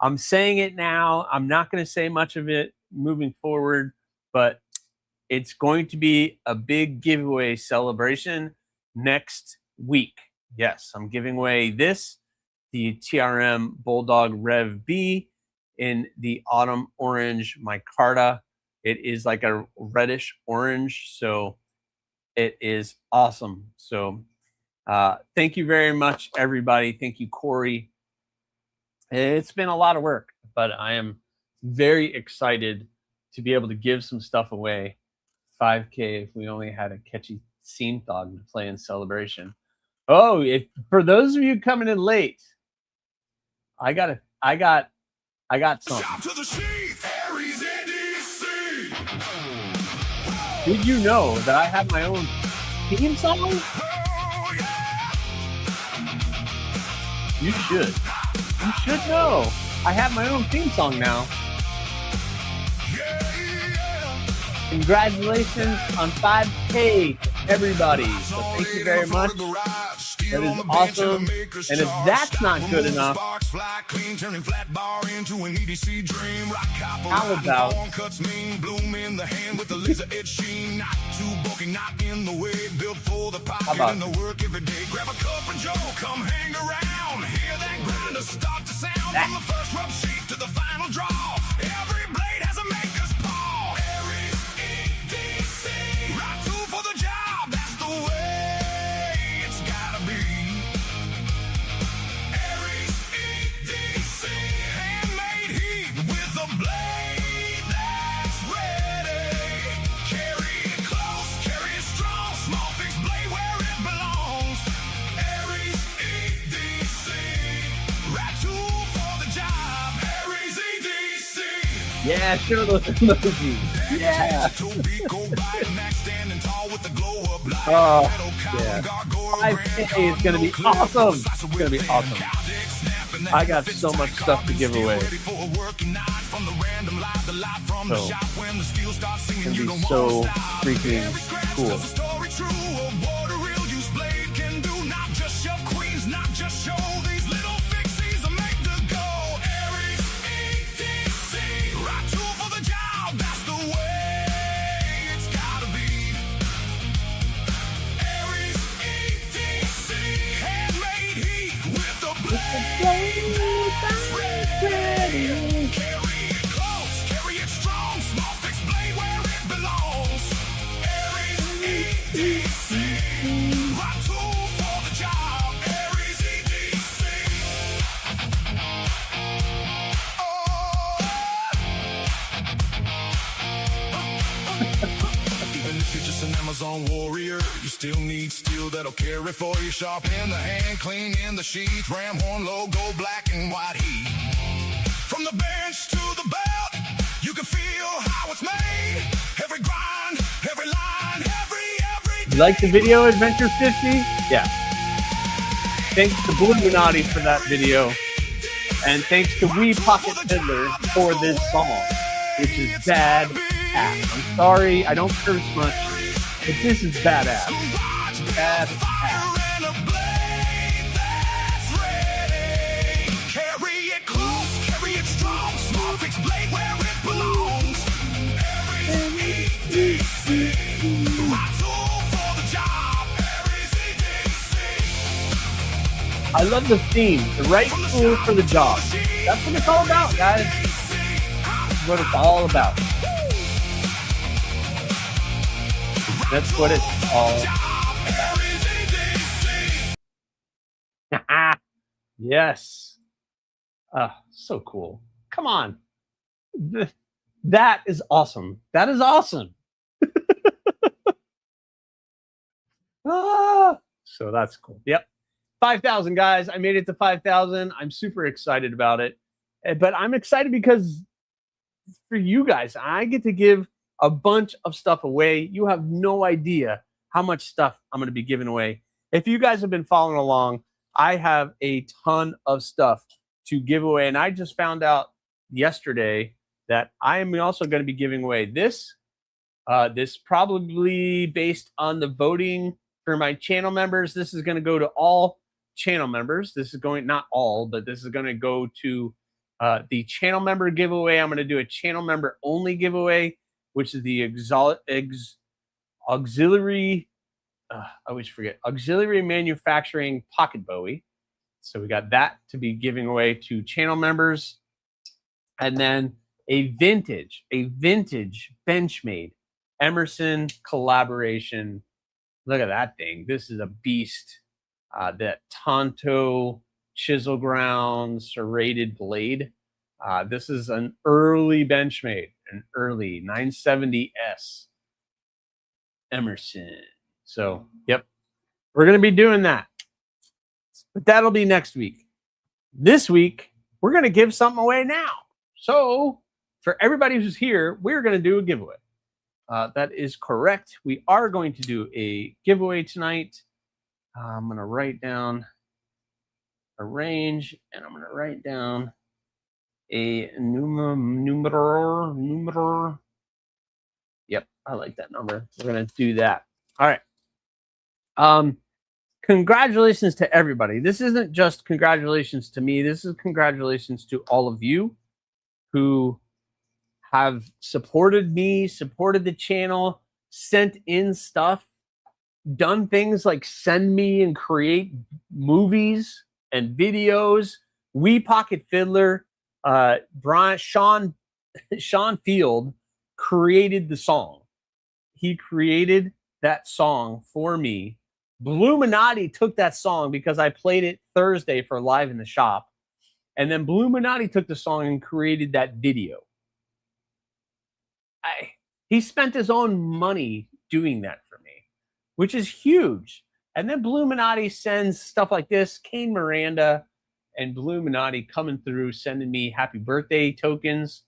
I'm saying it now. I'm not going to say much of it moving forward, but it's going to be a big giveaway celebration next week. Yes, I'm giving away this, the TRM Bulldog Rev B in the autumn orange micarta. It is like a reddish orange, so it is awesome. So thank you very much, everybody. Thank you, Corey. It's been a lot of work, but I am very excited to be able to give some stuff away. 5K if we only had a catchy scene thong to play in celebration. Oh, for those of you coming in late, I got something. Shout to the sheath, AriesEDC. Did you know that I have my own theme song? Oh, yeah. You should. You should know. I have my own theme song now. Congratulations on 5K, everybody. So thank you very much. That is awesome. And if that's not good enough, how about Every blade has a maker's paw. AriesEDC, right tool for the job. That's the way it's gotta be. AriesEDC, handmade heat with a blade that's ready. Carry it close, carry it strong. Small fixed blade where it belongs. AriesEDC, right tool for the job. yeah, show those emojis. Yeah. Oh, yeah. 5K is going to be awesome. It's going to be awesome. I got so much stuff to give away. So, it's going to be so freaking cool. Amazon warrior, you still need steel that'll carry for you. Sharp in the hand, clean in the sheath. Ram horn logo, black and white heat. From the bench to the belt, you can feel how it's made. Every grind, every line, every You like the video, Adventure 50? Yeah. Thanks to Illuminati for that video. And thanks to Wee Pocket Fiddler for this song, which is bad ass. I'm sorry, I don't curse much, but this is badass. Bad ass. Carry it close, carry it strong. Small fixed blade where it belongs. AriesEDC, right tool for the job. AriesEDC. I love the theme, the right tool for the job. That's what it's all about, guys. That's what it's all about. That's what it's all about. Yes. So cool. Come on. That is awesome. That is awesome. So that's cool. Yep. 5,000 guys. I made it to 5,000. I'm super excited about it. But I'm excited because for you guys, I get to give a bunch of stuff away. You have no idea how much stuff I'm going to be giving away. If you guys have been following along, I have a ton of stuff to give away. And I just found out yesterday that I am also going to be giving away this. This probably based on the voting for my channel members. This is going to go to all channel members. This is going, not all, but this is going to go to the channel member giveaway. I'm going to do a channel member only giveaway, which is the auxiliary, I always forget, auxiliary manufacturing pocket Bowie. So we got that to be giving away to channel members. And then a vintage Benchmade Emerson collaboration. Look at that thing. This is a beast. That Tonto chisel ground serrated blade. This is an early Benchmade, an early 970S Emerson. So, yep, we're going to be doing that. But that'll be next week. This week, we're going to give something away now. So, for everybody who's here, we're going to do a giveaway. That is correct. We are going to do a giveaway tonight. I'm going to write down a range, and I'm going to write down a number. Yep, I like that number. We're going to do that. All right. congratulations to everybody. This isn't just congratulations to me. This is congratulations to all of you who have supported me, supported the channel, sent in stuff, done things like send me and create movies and videos. We Pocket Fiddler, Sean Field created the song. He created that song for me. Bluminati took that song because I played it Thursday for Live in the Shop. And then Bluminati took the song and created that video. He spent his own money doing that for me, which is huge. And then Bluminati sends stuff like this. Kane Miranda and Bluminati coming through, sending me happy birthday tokens,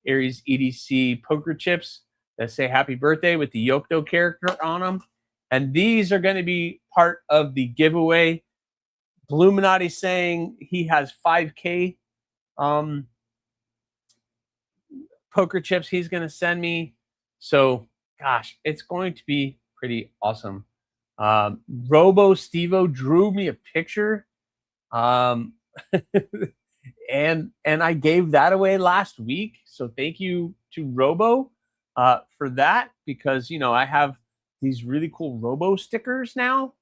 AriesEDC poker chips that say happy birthday with the Yokdo character on them. And these are going to be part of the giveaway. Bluminati saying he has 5K poker chips he's going to send me. So, gosh, it's going to be pretty awesome. Robo Stevo drew me a picture. And I gave that away last week. So thank you to Robo for that, because, you know, I have these really cool Robo stickers now,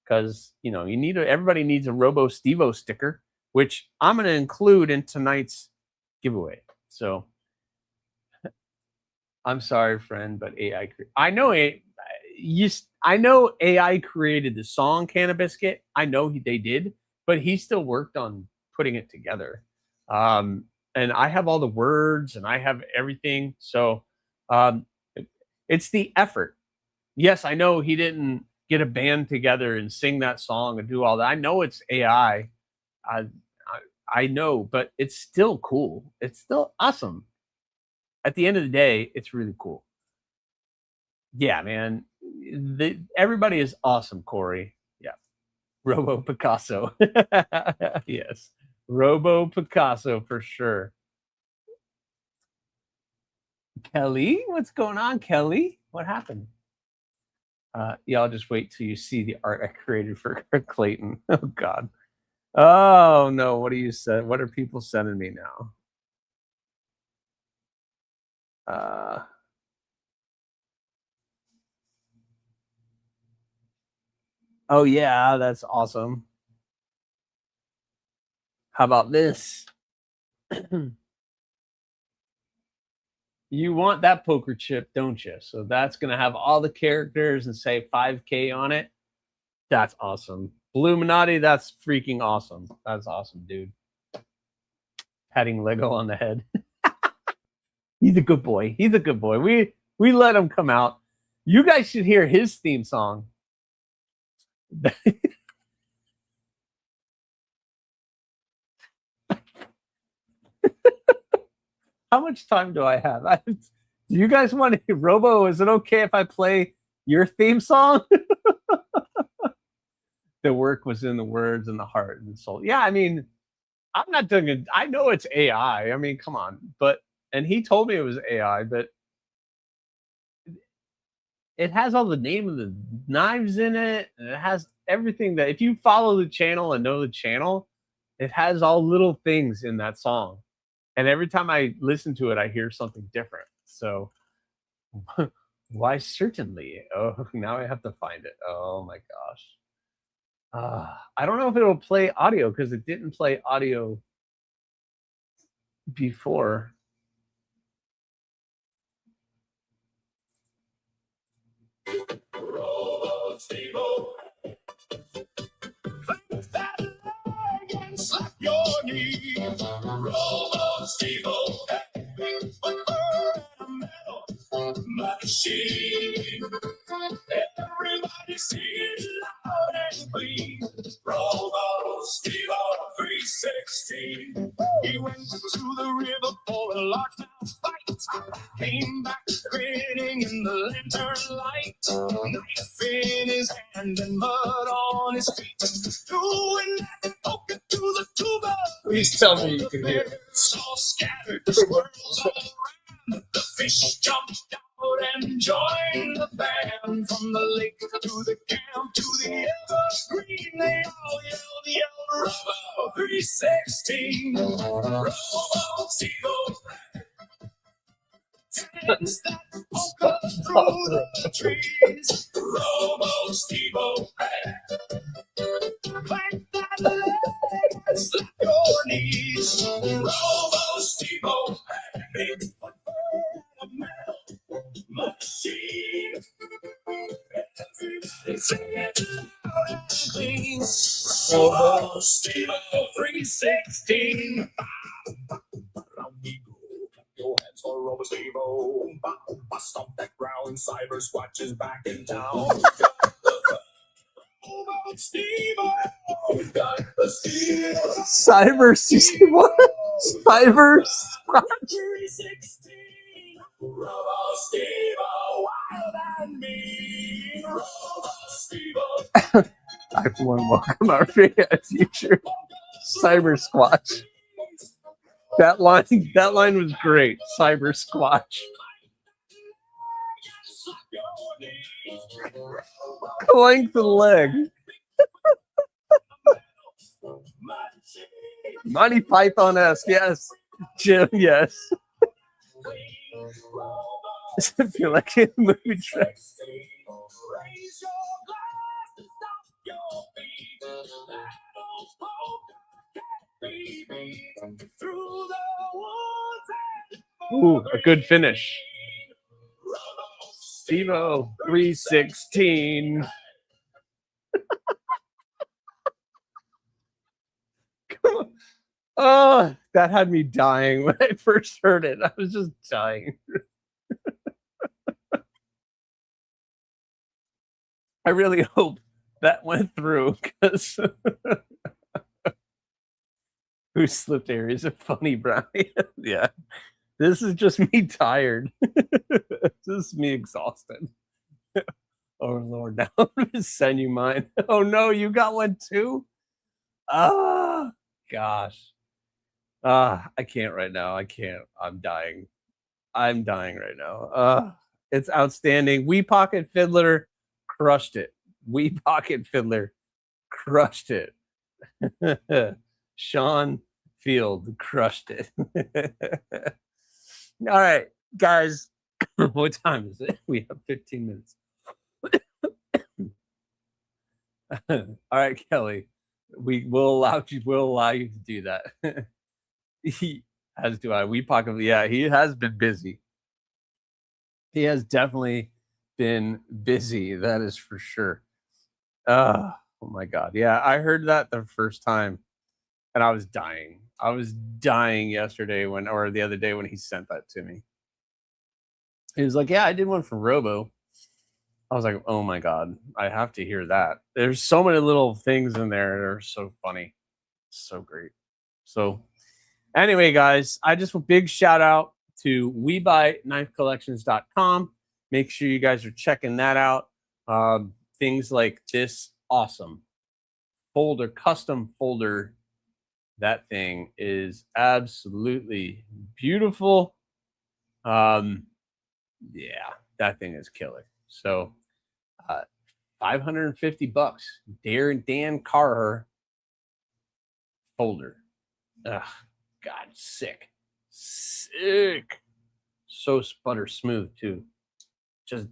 because, you know, everybody needs a Robo Stevo sticker, which I'm going to include in tonight's giveaway. So I'm sorry, friend, but AI. I know AI created the song Canna Biscuit. I know they did, but he still worked on putting it together. And I have all the words and I have everything. So it's the effort. Yes, I know he didn't get a band together and sing that song and do all that. I know it's AI. I know, but it's still cool. It's still awesome. At the end of the day, it's really cool. Yeah, man. Everybody is awesome, Corey. Yeah. Robo Picasso. Yes. Robo Picasso for sure. Kelly? What's going on, Kelly? What happened? Yeah, I'll just wait till you see the art I created for Clayton. Oh, God. Oh, no. What are people sending me now? Oh, yeah, that's awesome. How about this? You want that poker chip, don't you? So that's going to have all the characters and say 5K on it. That's awesome. Bluminati, that's freaking awesome. That's awesome, dude. Patting Lego on the head. He's a good boy. He's a good boy. We let him come out. You guys should hear his theme song. How much time do I have? Do you guys want to, Robo, is it okay if I play your theme song? The work was in the words and the heart and the soul. Yeah, I mean, I'm not doing it. I know it's AI. I mean, come on. And he told me it was AI, but it has all the name of the knives in it, and it has everything that, if you follow the channel and know the channel, it has all little things in that song. And every time I listen to it, I hear something different. So why certainly? Oh, now I have to find it. Oh my gosh. I don't know if it'll play audio because it didn't play audio before. Slap your knee. Roll Steve-O. Machine. Everybody sing it loud and clean. Roll Steve-O 316. He went to the river for a largemouth fight. Came back grinning in the lantern light. Knife in his hand and mud on his feet. Doing that poker to the tuba. Please tell me you can hear it. All scattered, the squirrels all around. The fish jumped down and join the band from the lake to the camp to the evergreen. They all yelled, Robo 316, Robo Steve-O. Tanks that poke up through the trees, Robo Steve-O. Clank that leg and slap your knees, Robo Steve-O. Big foot and a metal machine. Everybody sing it loud and clean, Robo Steve-O 316. Round we go, clap your hands for Robo Steve-O. Bust off that ground, Cyber Squatch is back in town. Robo Steve-O, got the steel. Cyber what? Cyber Squatch. 316, Robo Steve-O, wild and mean. Robo Steve-O. I for one welcome our future Cyber Squatch. That line was great. Cyber Squatch. Clank the leg. Monty Python-esque, yes. Jim, yes. Does it feel like a movie track? Ooh, a good finish. Steve-O 316. Oh, that had me dying when I first heard it. I was just dying. I really hope that went through because who slipped Aries a funny brownie? Yeah. This is just me tired. This is me exhausted. Oh Lord, now I'm gonna send you mine. Oh no, you got one too? Ah, gosh. I can't right now. I can't. I'm dying. I'm dying right now. It's outstanding. Wee Pocket Fiddler crushed it. Wee Pocket Fiddler crushed it. Sean Field crushed it. All right, guys. What time is it? We have 15 minutes. All right, Kelly. We'll allow you to do that. As do I. Wee Pocket, yeah, he has been busy. He has definitely been busy. That is for sure. Oh my God. Yeah, I heard that the first time and I was dying. I was dying yesterday or the other day when he sent that to me. He was like, yeah, I did one for Robo. I was like, oh my God, I have to hear that. There's so many little things in there that are so funny. So great. So anyway, guys, I just a big shout out to WeBuyKnifeCollections.com. Make sure you guys are checking that out. Things like this awesome folder, custom folder. That thing is absolutely beautiful. Yeah, that thing is killer. So, $550. Dan Carr folder. Ugh, God, sick. So sputter smooth too. Just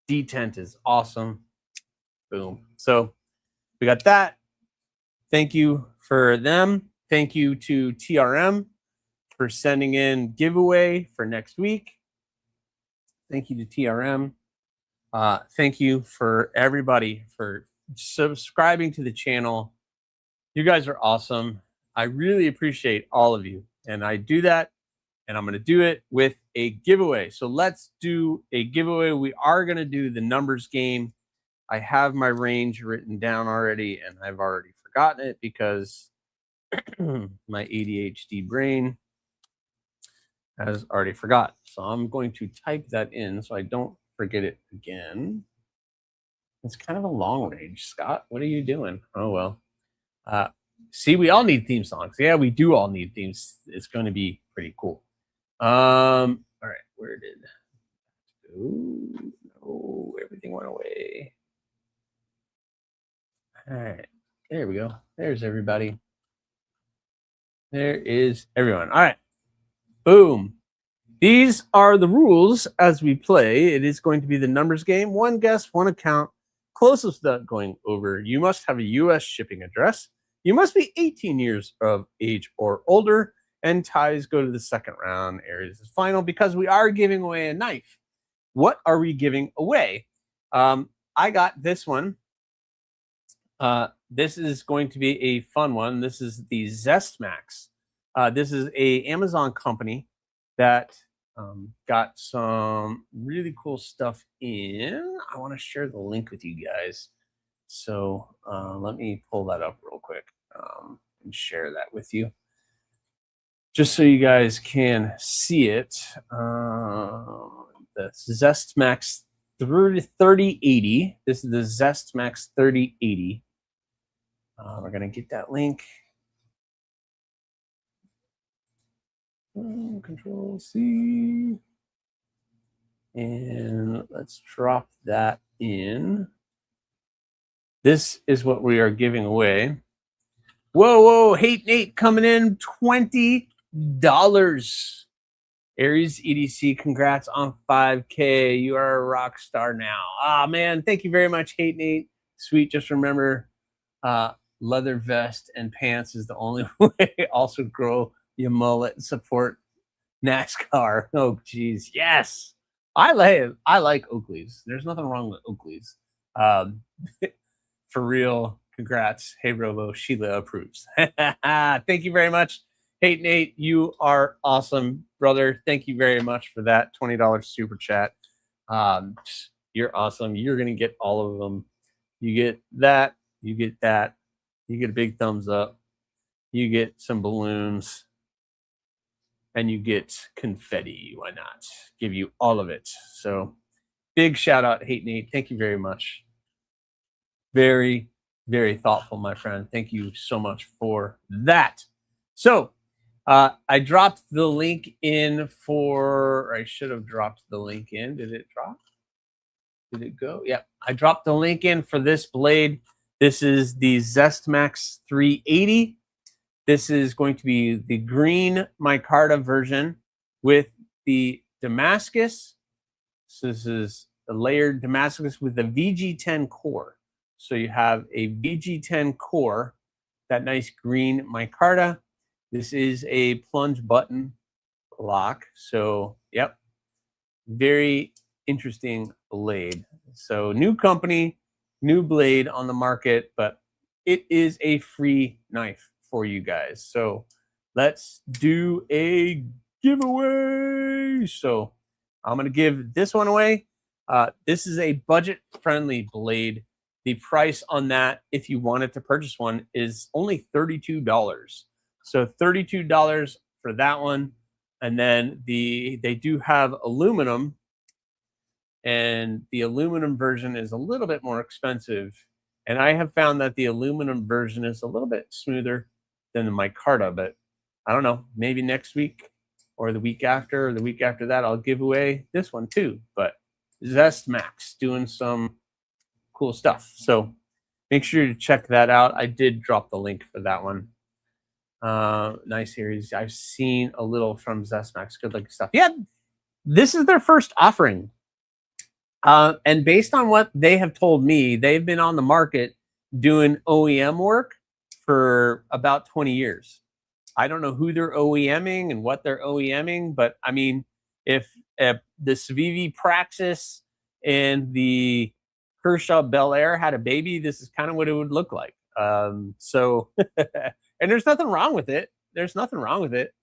detent is awesome. Boom. So we got that. Thank you for them. Thank you to TRM for sending in giveaway for next week. Thank you to TRM. Thank you for everybody for subscribing to the channel. You guys are awesome. I really appreciate all of you. And I do that, and I'm going to do it with a giveaway. So let's do a giveaway. We are going to do the numbers game. I have my range written down already, and I've already forgotten it because my ADHD brain has already forgot. So I'm going to type that in so I don't forget it again. It's kind of a long range, Scott. What are you doing? Oh, well. See, we all need theme songs. Yeah, we do all need themes. It's going to be pretty cool. All right, where did Ooh, no, everything went away. All right, there we go. There's everybody. There is everyone. All right, boom. These are the rules as we play. It is going to be the numbers game. One guess, one account. Closest without going over. You must have a U.S. shipping address. You must be 18 years of age or older. And ties go to the second round. Aries is final because we are giving away a knife. What are we giving away? I got this one. This is going to be a fun one. This is the Zest Max. This is a Amazon company that got some really cool stuff in. I want to share the link with you guys. So let me pull that up real quick and share that with you. Just so you guys can see it. The Zest Max 3080. This is the Zest Max 3080. We're going to get that link. Control C. And let's drop that in. This is what we are giving away. Whoa, whoa, Hate Nate coming in, $20. AriesEDC, congrats on 5K. You are a rock star now. Ah, man, thank you very much, Hate Nate. Sweet, just remember, leather vest and pants is the only way. Also grow your mullet and support NASCAR. Oh, geez, yes. I like Oakleys. There's nothing wrong with Oakleys. For real, congrats. Hey, Robo, Sheila approves. Thank you very much. Hey, Nate, you are awesome, brother. Thank you very much for that $20 super chat. You're awesome. You're going to get all of them. You get that. You get that. You get a big thumbs up. You get some balloons. And you get confetti. Why not? Give you all of it. So big shout out, Hate Nate. Thank you very much. Very, very thoughtful, my friend. Thank you so much for that. So I dropped the link in for, I should have dropped the link in. Did it drop? Did it go? Yeah, I dropped the link in for this blade. This is the Zest Max 380. This is going to be the green micarta version with the Damascus. So this is a layered Damascus with the VG10 core. So you have a VG10 core, that nice green micarta. This is a plunge button lock. So, yep, very interesting blade. So new company, new blade on the market, but it is a free knife for you guys. So let's do a giveaway. So I'm going to give this one away. This is a budget-friendly blade. The price on that, if you wanted to purchase one, is only $32. So $32 for that one. And then they do have aluminum, and the aluminum version is a little bit more expensive. And I have found that the aluminum version is a little bit smoother than the micarta, but I don't know, maybe next week or the week after or the week after that, I'll give away this one too. But Zest Max doing some cool stuff. So make sure to check that out. I did drop the link for that one. Nice series. I've seen a little from Zest Max. Good looking stuff. Yeah, this is their first offering. And based on what they have told me, they've been on the market doing OEM work for about 20 years. I don't know who they're OEMing and what they're OEMing, but I mean, if the Civivi Praxis and the Kershaw Bel Air had a baby, this is kind of what it would look like. So, and there's nothing wrong with it. There's nothing wrong with it.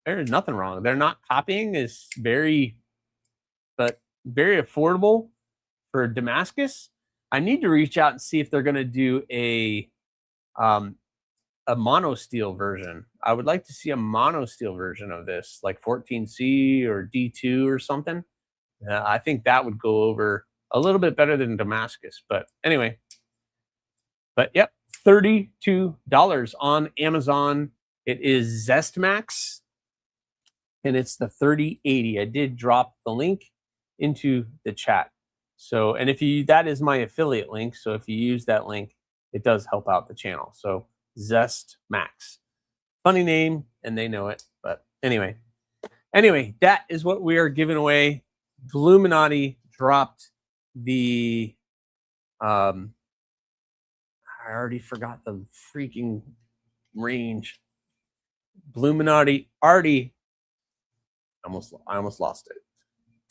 There's nothing wrong. They're not copying. Is very, but very affordable for Damascus. I need to reach out and see if they're going to do a mono steel version. I would like to see a mono steel version of this, like 14C or D2 or something. I think that would go over a little bit better than Damascus. But anyway, but yep, $32 on Amazon. It is Zest Max, and it's the 3080. I did drop the link into the chat. So, and if you, that is my affiliate link. So if you use that link, it does help out the channel. So Zest Max, funny name, and they know it. But anyway, that is what we are giving away. Illuminati dropped the, I already forgot the freaking range. Illuminati already, I almost lost it.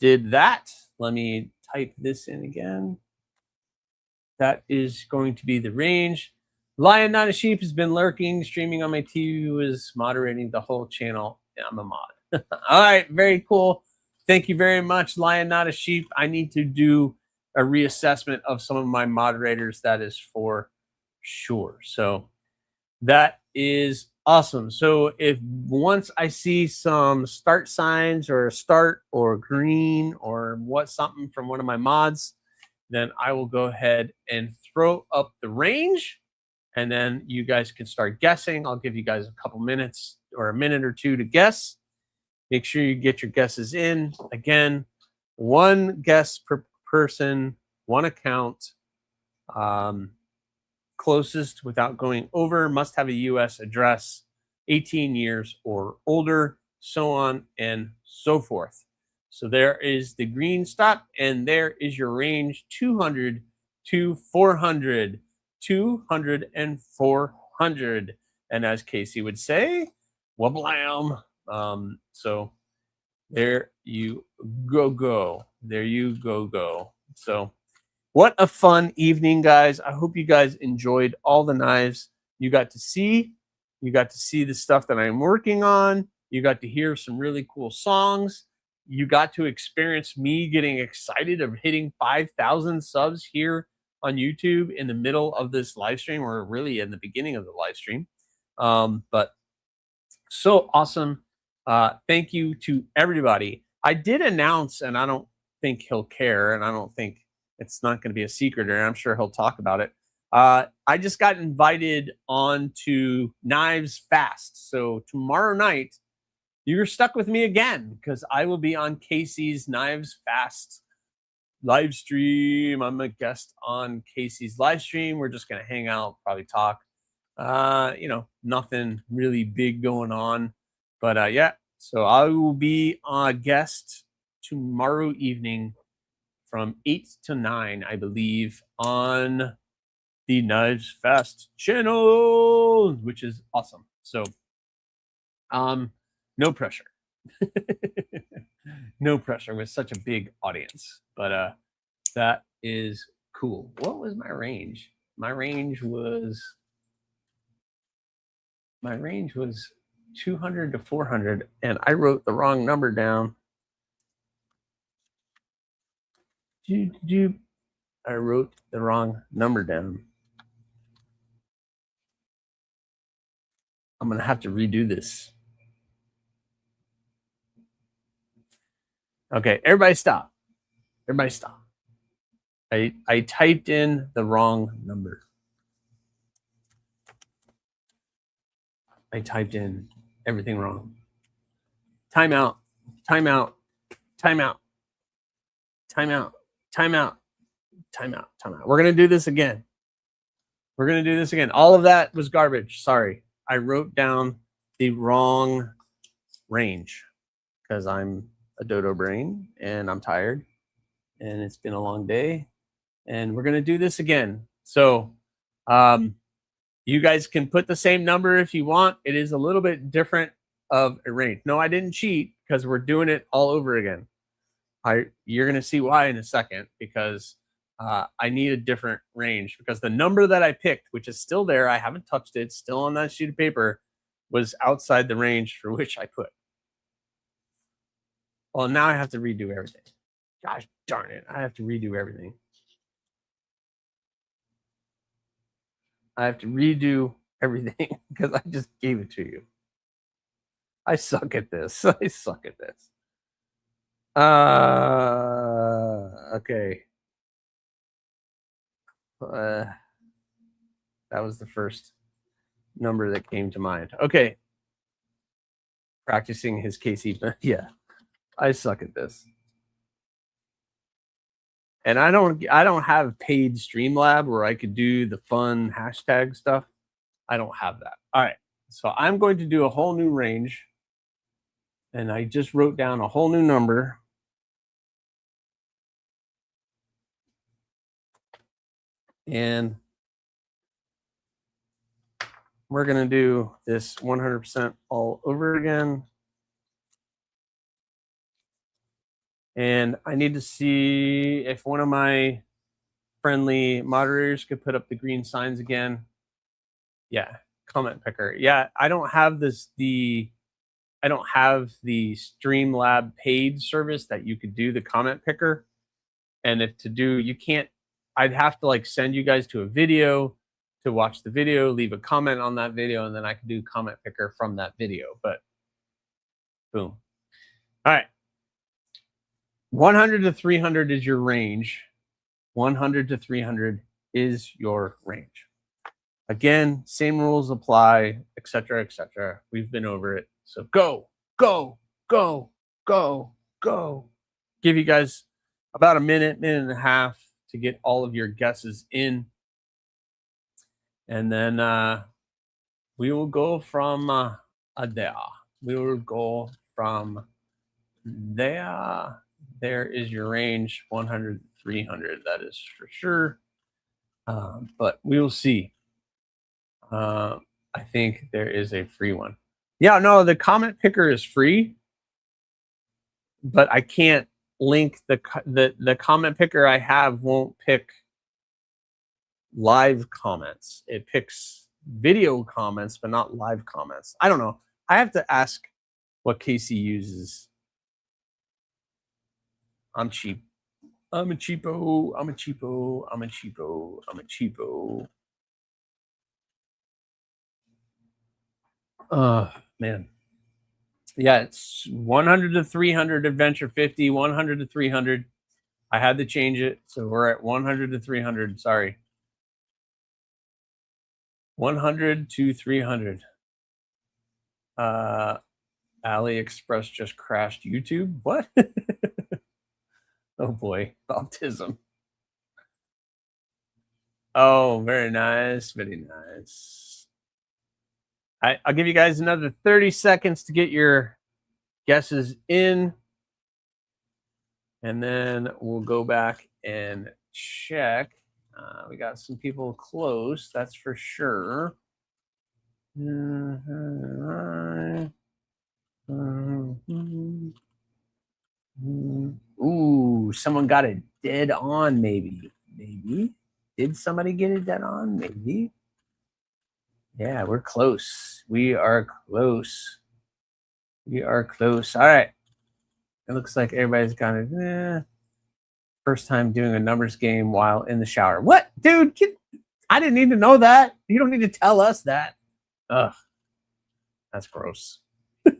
Did that. Let me type this in again. That is going to be the range. Lion Not a Sheep has been lurking, streaming on my TV, was moderating the whole channel. Yeah, I'm a mod. All right, very cool. Thank you very much, Lion Not a Sheep. I need to do a reassessment of some of my moderators. That is for sure. So that is awesome. So if once I see some start signs or a start or green or what something from one of my mods, then I will go ahead and throw up the range, and then you guys can start guessing. I'll give you guys a couple minutes or a minute or two to guess. Make sure you get your guesses in. Again, one guess per person, one account. Closest without going over, must have a US address, 18 years or older, so on and so forth. So there is the green stop, and there is your range, 200 to 400, 200 and 400. And as Casey would say, wablam. So there you go. There you go. So what a fun evening, guys. I hope you guys enjoyed all the knives you got to see. You got to see the stuff that I'm working on. You got to hear some really cool songs. You got to experience me getting excited of hitting 5,000 subs here on YouTube in the middle of this live stream, or really in the beginning of the live stream. But so awesome. Thank you to everybody. I did announce, and I don't think he'll care, and I don't think it's not going to be a secret, and I'm sure he'll talk about it. I just got invited on to Knives Fast. So tomorrow night, you're stuck with me again, because I will be on Casey's Knives Fast live stream. I'm a guest on Casey's live stream. We're just going to hang out, probably talk. You know, nothing really big going on. But yeah, so I will be a guest tomorrow evening from 8 to 9, I believe, on the Knives Fast channel, which is awesome. So, no pressure. No pressure with such a big audience. But that is cool. What was my range? My range was 200 to 400, and I wrote the wrong number down. I wrote the wrong number down. I'm going to have to redo this. Okay, everybody stop. Everybody stop. I typed in the wrong number. I typed in everything wrong. Time out. Time out. Time out. Time out. Time out. Time out. Time out. We're going to do this again. We're going to do this again. All of that was garbage. Sorry. I wrote down the wrong range because I'm a dodo brain and I'm tired and it's been a long day, and we're going to do this again. So you guys can put the same number if you want. It is a little bit different of a range. No, I didn't cheat because we're doing it all over again. You're going to see why in a second, because I need a different range, because the number that I picked, which is still there, I haven't touched it, still on that sheet of paper, was outside the range for which I put. Well, now I have to redo everything. Gosh darn it. I have to redo everything. I have to redo everything because I just gave it to you. I suck at this. I suck at this. Okay. That was the first number that came to mind. Okay. Practicing his Casey. Yeah. I suck at this. And I don't have paid Streamlab where I could do the fun hashtag stuff. I don't have that. All right. So I'm going to do a whole new range. And I just wrote down a whole new number. And we're going to do this 100% all over again. And I need to see if one of my friendly moderators could put up the green signs again. Yeah, comment picker. Yeah, I don't have I don't have the Streamlab paid service that you could do the comment picker. And if to do, you can't, I'd have to like send you guys to a video to watch the video, leave a comment on that video, and then I could do comment picker from that video. But boom. All right. 100 to 300 is your range. 100 to 300 is your range. Again, same rules apply, etc., etc. We've been over it. So go, go, go, go, go. Give you guys about a minute, minute and a half to get all of your guesses in. And then we will go from there. We will go from there. There is your range, 100 to 300. That is for sure. But we will see. I think there is a free one. Yeah, no, the comment picker is free, but I can't link the comment picker I have won't pick live comments. It picks video comments, but not live comments. I don't know. I have to ask what Casey uses. I'm cheap. I'm a cheapo. I'm a cheapo. I'm a cheapo. I'm a cheapo. Man. Yeah, it's 100 to 300 Adventure 50, 100 to 300. I had to change it, so we're at 100 to 300. Sorry. 100 to 300. AliExpress just crashed YouTube. What? Oh boy, baptism. Oh, very nice, very nice. I'll give you guys another 30 seconds to get your guesses in. And then we'll go back and check. We got some people close, that's for sure. Ooh, someone got it dead on, maybe. Maybe. Did somebody get it dead on? Maybe. Yeah, we're close. We are close. We are close. All right. It looks like everybody's kind of first time doing a numbers game while in the shower. What? Dude, I didn't need to know that. You don't need to tell us that. Ugh. That's gross. All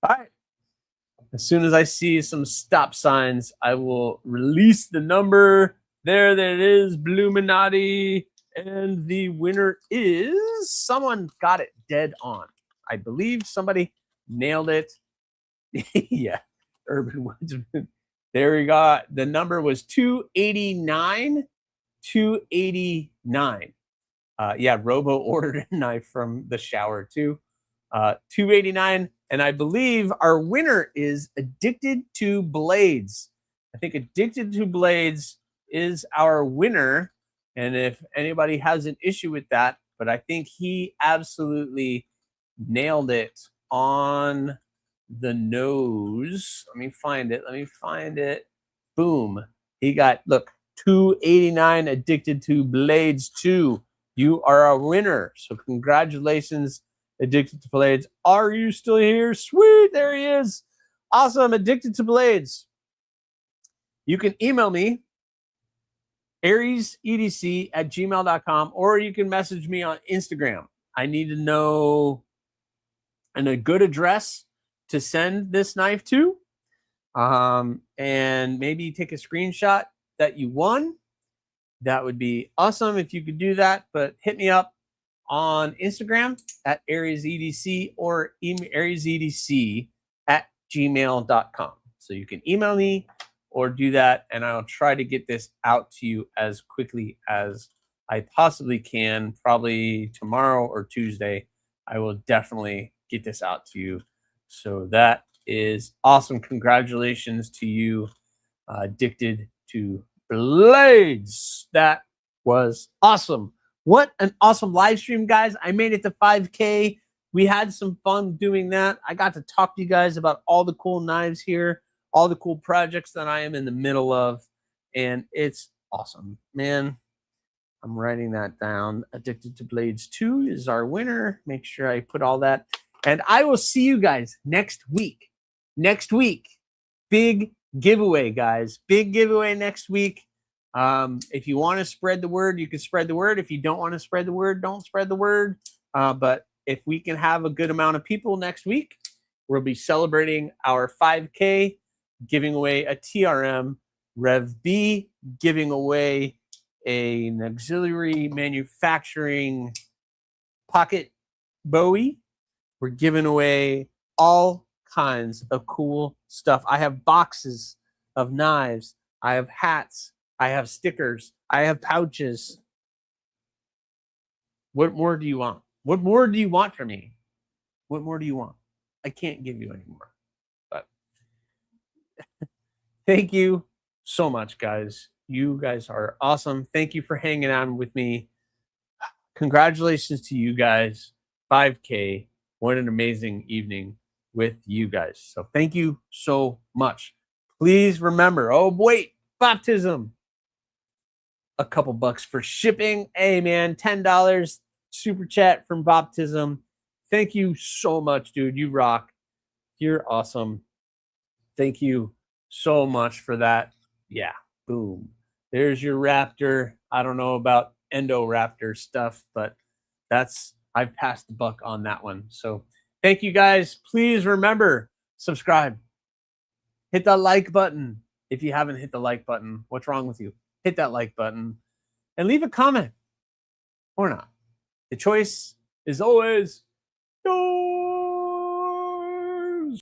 right. As soon as I see some stop signs, I will release the number. There it is, Bluminati. And the winner is, someone got it dead on. I believe somebody nailed it. Yeah, Urban Woodsman. There we go. The number was 289. 289. Yeah, Robo ordered a knife from the shower too. 289. And I believe our winner is Addicted to Blades. I think Addicted to Blades is our winner. And if anybody has an issue with that, but I think he absolutely nailed it on the nose. Let me find it. Let me find it. Boom. He got, look, 289 Addicted to Blades 2. You are a winner. So congratulations, Addicted to Blades. Are you still here? Sweet. There he is. Awesome. Addicted to Blades. You can email me, AriesEDC@gmail.com, or you can message me on Instagram. I need to know a good address to send this knife to, and maybe take a screenshot that you won. That would be awesome if you could do that. But hit me up on Instagram at AriesEDC or AriesEDC@gmail.com. So you can email me or do that, and I'll try to get this out to you as quickly as I possibly can. Probably tomorrow or Tuesday, I will definitely get this out to you. So that is awesome. Congratulations to you, Addicted to Blades. That was awesome. What an awesome live stream, guys. I made it to 5K. We had some fun doing that. I got to talk to you guys about all the cool knives here, all the cool projects that I am in the middle of, and it's awesome, man. I'm writing that down. Addicted to Blades 2 is our winner. Make sure I put all that. And I will see you guys next week. Next week. Big giveaway, guys. Big giveaway next week. If you want to spread the word, you can spread the word. If you don't want to spread the word, don't spread the word. But if we can have a good amount of people next week, we'll be celebrating our 5K, giving away a TRM Rev B, giving away an auxiliary manufacturing pocket Bowie. We're giving away all kinds of cool stuff. I have boxes of knives. I have hats. I have stickers. I have pouches. What more do you want? What more do you want from me? What more do you want? I can't give you any more. But thank you so much, guys. You guys are awesome. Thank you for hanging out with me. Congratulations to you guys. 5K. What an amazing evening with you guys. So thank you so much. Please remember, oh, wait, baptism. A couple bucks for shipping. Hey, man, $10 super chat from baptism. Thank you so much, dude. You rock. You're awesome. Thank you so much for that. Yeah, boom. There's your Raptor. I don't know about Endo-Raptor stuff, but I've passed the buck on that one. So thank you, guys. Please remember, subscribe. Hit that like button. If you haven't hit the like button, what's wrong with you? Hit that like button and leave a comment or not. The choice is always